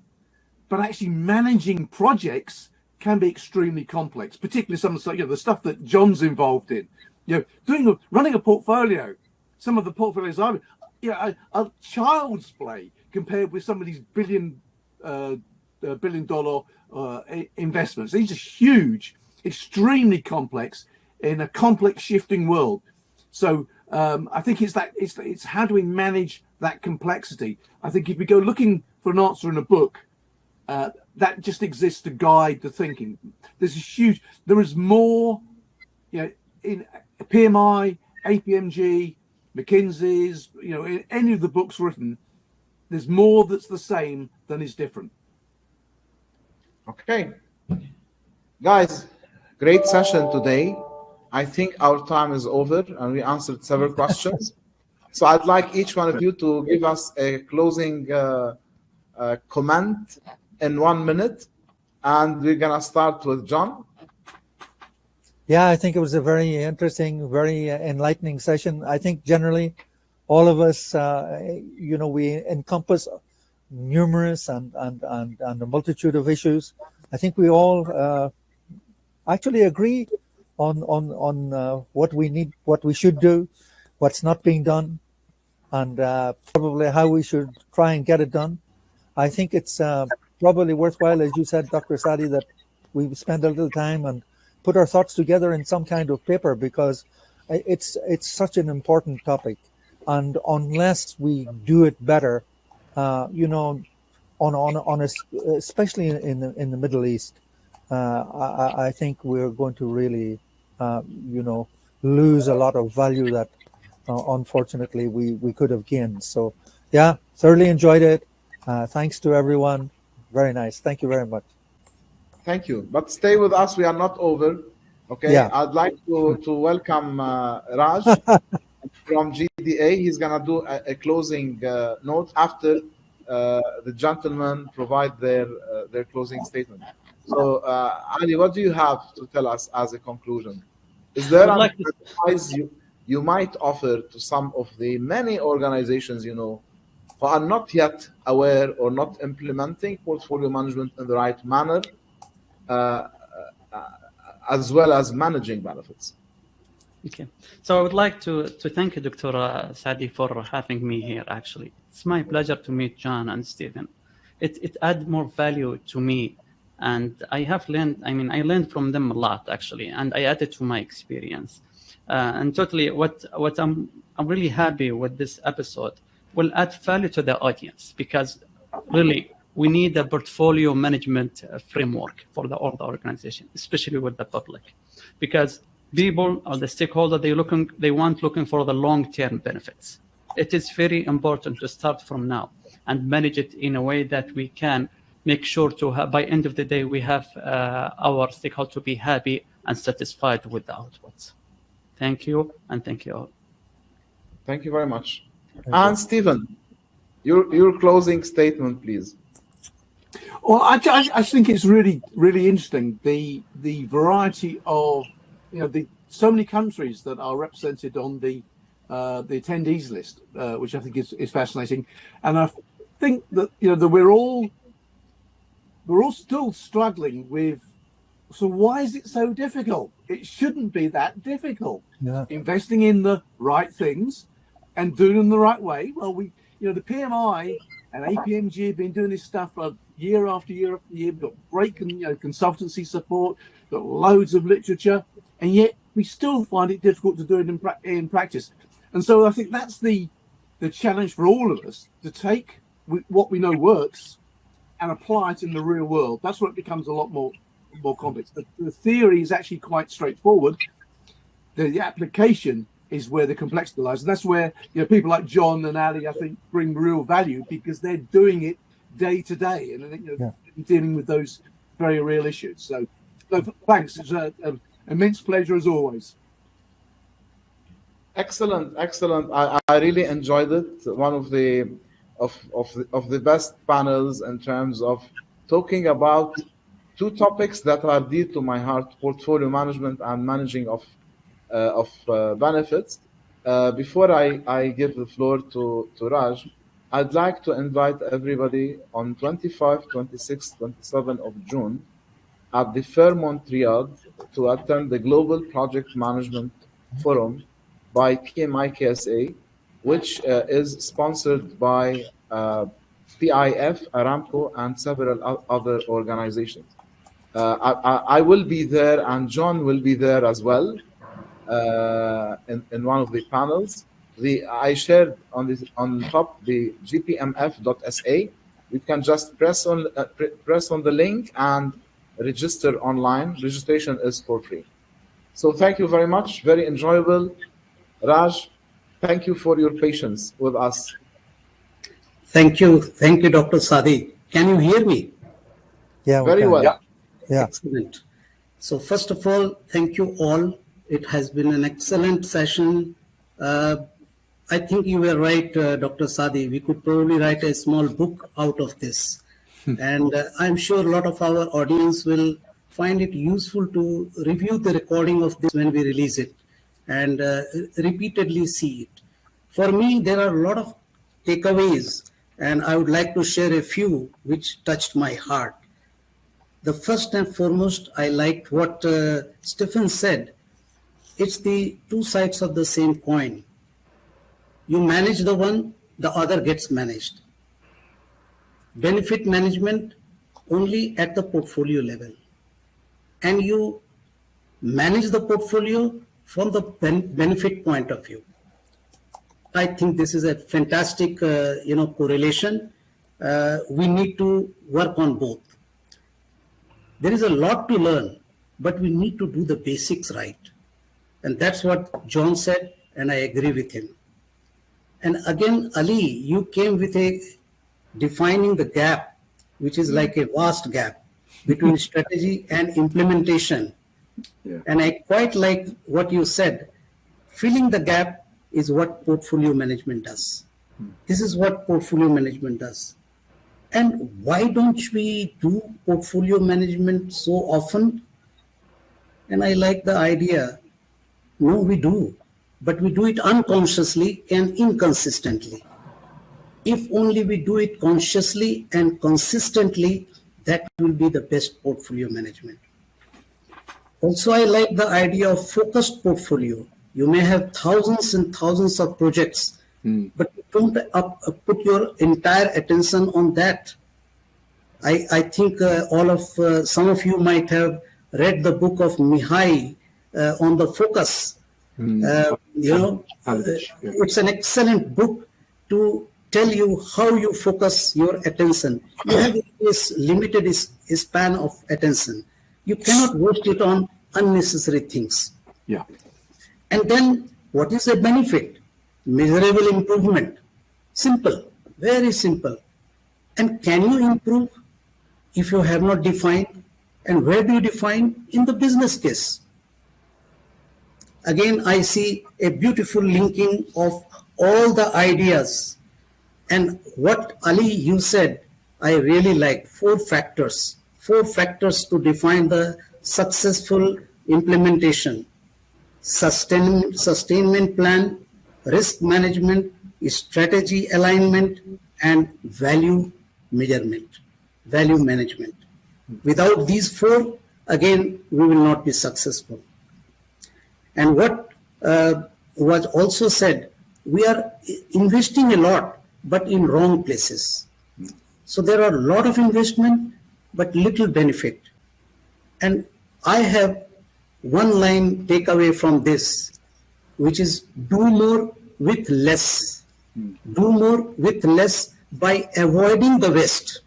Speaker 3: but actually managing projects can be extremely complex, particularly some of the stuff that John's involved in. Running a portfolio. Some of the portfolios a child's play compared with some of these billion dollar investments. These are huge, extremely complex in a complex shifting world. So I think it's how do we manage that complexity? I think if we go looking for an answer in a book, that just exists to guide the thinking. There is more, in PMI, APMG, McKinsey's, in any of the books written, there's more that's the same than is different.
Speaker 2: Okay. Guys, great session today. I think our time is over and we answered several questions. So I'd like each one of you to give us a closing comment in 1 minute. And we're going to start with John.
Speaker 4: Yeah, I think it was a very interesting, very enlightening session. I think generally all of us, we encompass numerous and a multitude of issues. I think we all actually agree on what we need, what we should do, what's not being done, and probably how we should try and get it done. I think it's probably worthwhile, as you said, Dr. Sadi, that we spend a little time and put our thoughts together in some kind of paper, because it's such an important topic. And unless we do it better, especially in the Middle East, I think we're going to really, lose a lot of value that, unfortunately, we could have gained. So, yeah, thoroughly enjoyed it. Thanks to everyone. Very nice. Thank you very much.
Speaker 2: Thank you. But stay with us. We are not over. Okay. Yeah. I'd like to welcome Raj from GDA. He's going to do a closing note after the gentlemen provide their closing statement. So, Ali, what do you have to tell us as a conclusion? Is there an advice you might offer to some of the many organizations, who are not yet aware or not implementing portfolio management in the right manner, as well as managing benefits?
Speaker 5: Okay, so I would like to thank you, Dr. Sadi, for having me here. Actually, it's my pleasure to meet John and Stephen. It adds more value to me, and I have learned. I learned from them a lot, actually, and I added to my experience. And totally, what I'm really happy with this episode will add value to the audience, because really we need a portfolio management framework for all the organization, especially with the public, because people or the stakeholder, they want looking for the long-term benefits. It is very important to start from now and manage it in a way that we can make sure to have, by end of the day, we have our stakeholder to be happy and satisfied with the outputs. Thank you, and thank you all.
Speaker 2: Thank you very much. And Stephen, your closing statement, please.
Speaker 3: Well, I think it's really, really interesting, the variety of, so many countries that are represented on the attendees list, which I think is fascinating. And I think that, that we're all still struggling with, so why is it so difficult? It shouldn't be that difficult.
Speaker 4: Yeah.
Speaker 3: Investing in the right things and doing them the right way. Well, the PMI and APMG have been doing this stuff for year after year after year. We've got great consultancy support, got loads of literature, and yet we still find it difficult to do it in practice. And so I think that's the challenge for all of us, to take what we know works and apply it in the real world. That's where it becomes a lot more complex. The theory is actually quite straightforward. The application is where the complexity lies. And that's where people like John and Ali, I think, bring real value, because they're doing it day to day and dealing with those very real issues. So thanks. It's an immense pleasure as always.
Speaker 2: Excellent. I really enjoyed it. One of the best panels in terms of talking about two topics that are dear to my heart: portfolio management and managing of benefits. Before I give the floor to Raj, I'd like to invite everybody on 25, 26, 27 of June at the Fairmont Riyadh to attend the Global Project Management Forum by PMI KSA, which is sponsored by PIF, Aramco, and several other organizations. I will be there, and John will be there as well in one of the panels. I shared on top the gpmf.sa. You can just press on the link and register online. Registration is for free. So thank you very much. Very enjoyable. Raj, thank you for your patience with us.
Speaker 6: Thank you, Dr. Sadi. Can you hear me?
Speaker 4: Yeah,
Speaker 2: very well.
Speaker 4: Yeah.
Speaker 6: Excellent. So first of all, thank you all. It has been an excellent session. I think you were right, Dr. Sadi. We could probably write a small book out of this. And I'm sure a lot of our audience will find it useful to review the recording of this when we release it and repeatedly see it. For me, there are a lot of takeaways, and I would like to share a few which touched my heart. The first and foremost, I liked what Stephen said. It's the two sides of the same coin. You manage the one, the other gets managed. Benefit management only at the portfolio level. And you manage the portfolio from the benefit point of view. I think this is a fantastic correlation. We need to work on both. There is a lot to learn, but we need to do the basics right. And that's what John said, and I agree with him. And again, Ali, you came with a defining the gap, which is like a vast gap between strategy and implementation. Yeah. And I quite like what you said. Filling the gap is what portfolio management does. This is what portfolio management does. And why don't we do portfolio management so often? And I like the idea. No, we do, but we do it unconsciously and inconsistently. If only we do it consciously and consistently, that will be the best portfolio management. Also, I like the idea of focused portfolio. You may have thousands and thousands of projects, but don't put your entire attention on that. I think some of you might have read the book of Mihai on the focus. It's an excellent book to tell you how you focus your attention. You have this limited span of attention. You cannot waste it on unnecessary things.
Speaker 3: Yeah.
Speaker 6: And then what is the benefit? Measurable improvement. Simple, very simple. And can you improve if you have not defined? And where do you define? In the business case. Again, I see a beautiful linking of all the ideas. And what Ali, you said, I really like 4 factors. 4 factors to define the successful implementation. Sustainment plan, risk management, strategy alignment, and value measurement, value management. Without these 4, again, we will not be successful. And what was also said, we are investing a lot, but in wrong places. So there are a lot of investment, but little benefit. And I have one line takeaway from this, which is do more with less. Do more with less by avoiding the waste.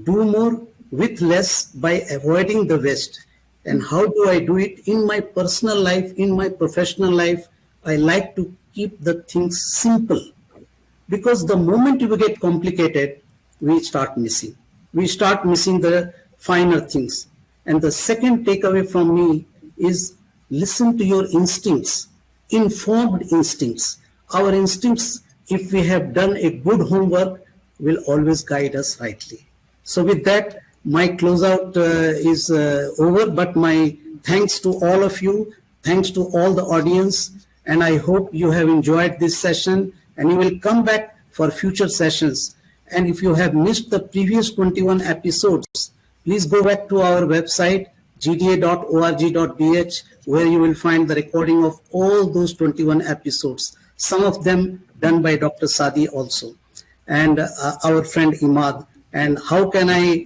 Speaker 6: Do more with less by avoiding the waste. And how do I do it? In my personal life, in my professional life, I like to keep the things simple. Because the moment you get complicated, we start missing. We start missing the finer things. And the second takeaway from me is listen to your instincts, informed instincts. Our instincts, if we have done a good homework, will always guide us rightly. So with that, my closeout is over, but my thanks to all of you, thanks to all the audience, and I hope you have enjoyed this session and you will come back for future sessions. And if you have missed the previous 21 episodes, please go back to our website, gda.org.bh, where you will find the recording of all those 21 episodes, some of them done by Dr. Sadi also, and our friend Imad. And how can I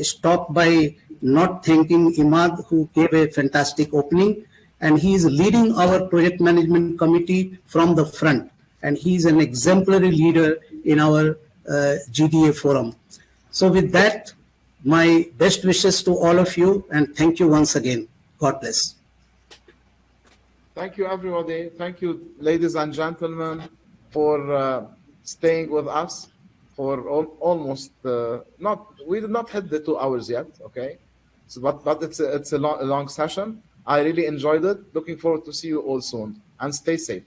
Speaker 6: stop by not thanking Imad, who gave a fantastic opening, and he is leading our project management committee from the front, and he is an exemplary leader in our GDA forum. So with that, my best wishes to all of you, and thank you once again. God bless.
Speaker 2: Thank you, everybody. Thank you, ladies and gentlemen, for staying with us for almost we did not hit the 2 hours yet, okay? So, but it's a long session. I really enjoyed it. Looking forward to see you all soon, and stay safe.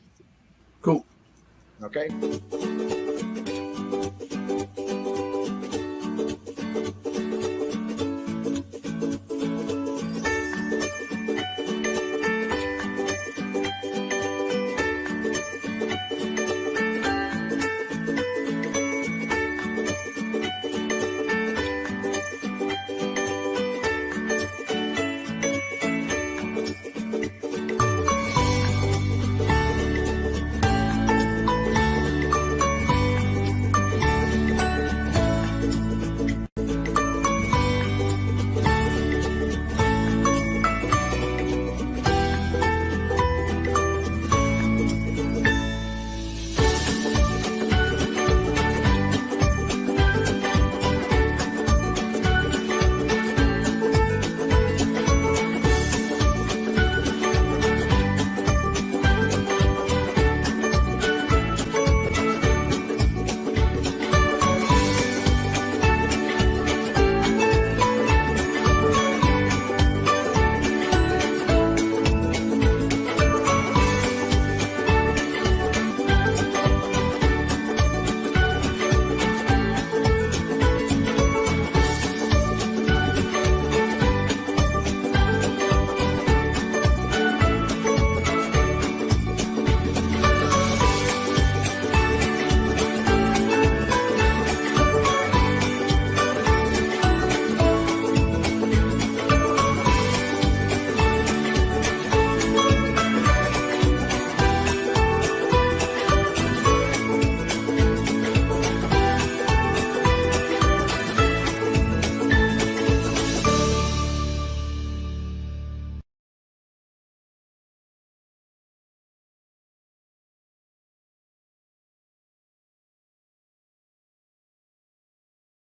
Speaker 3: Cool.
Speaker 2: Okay.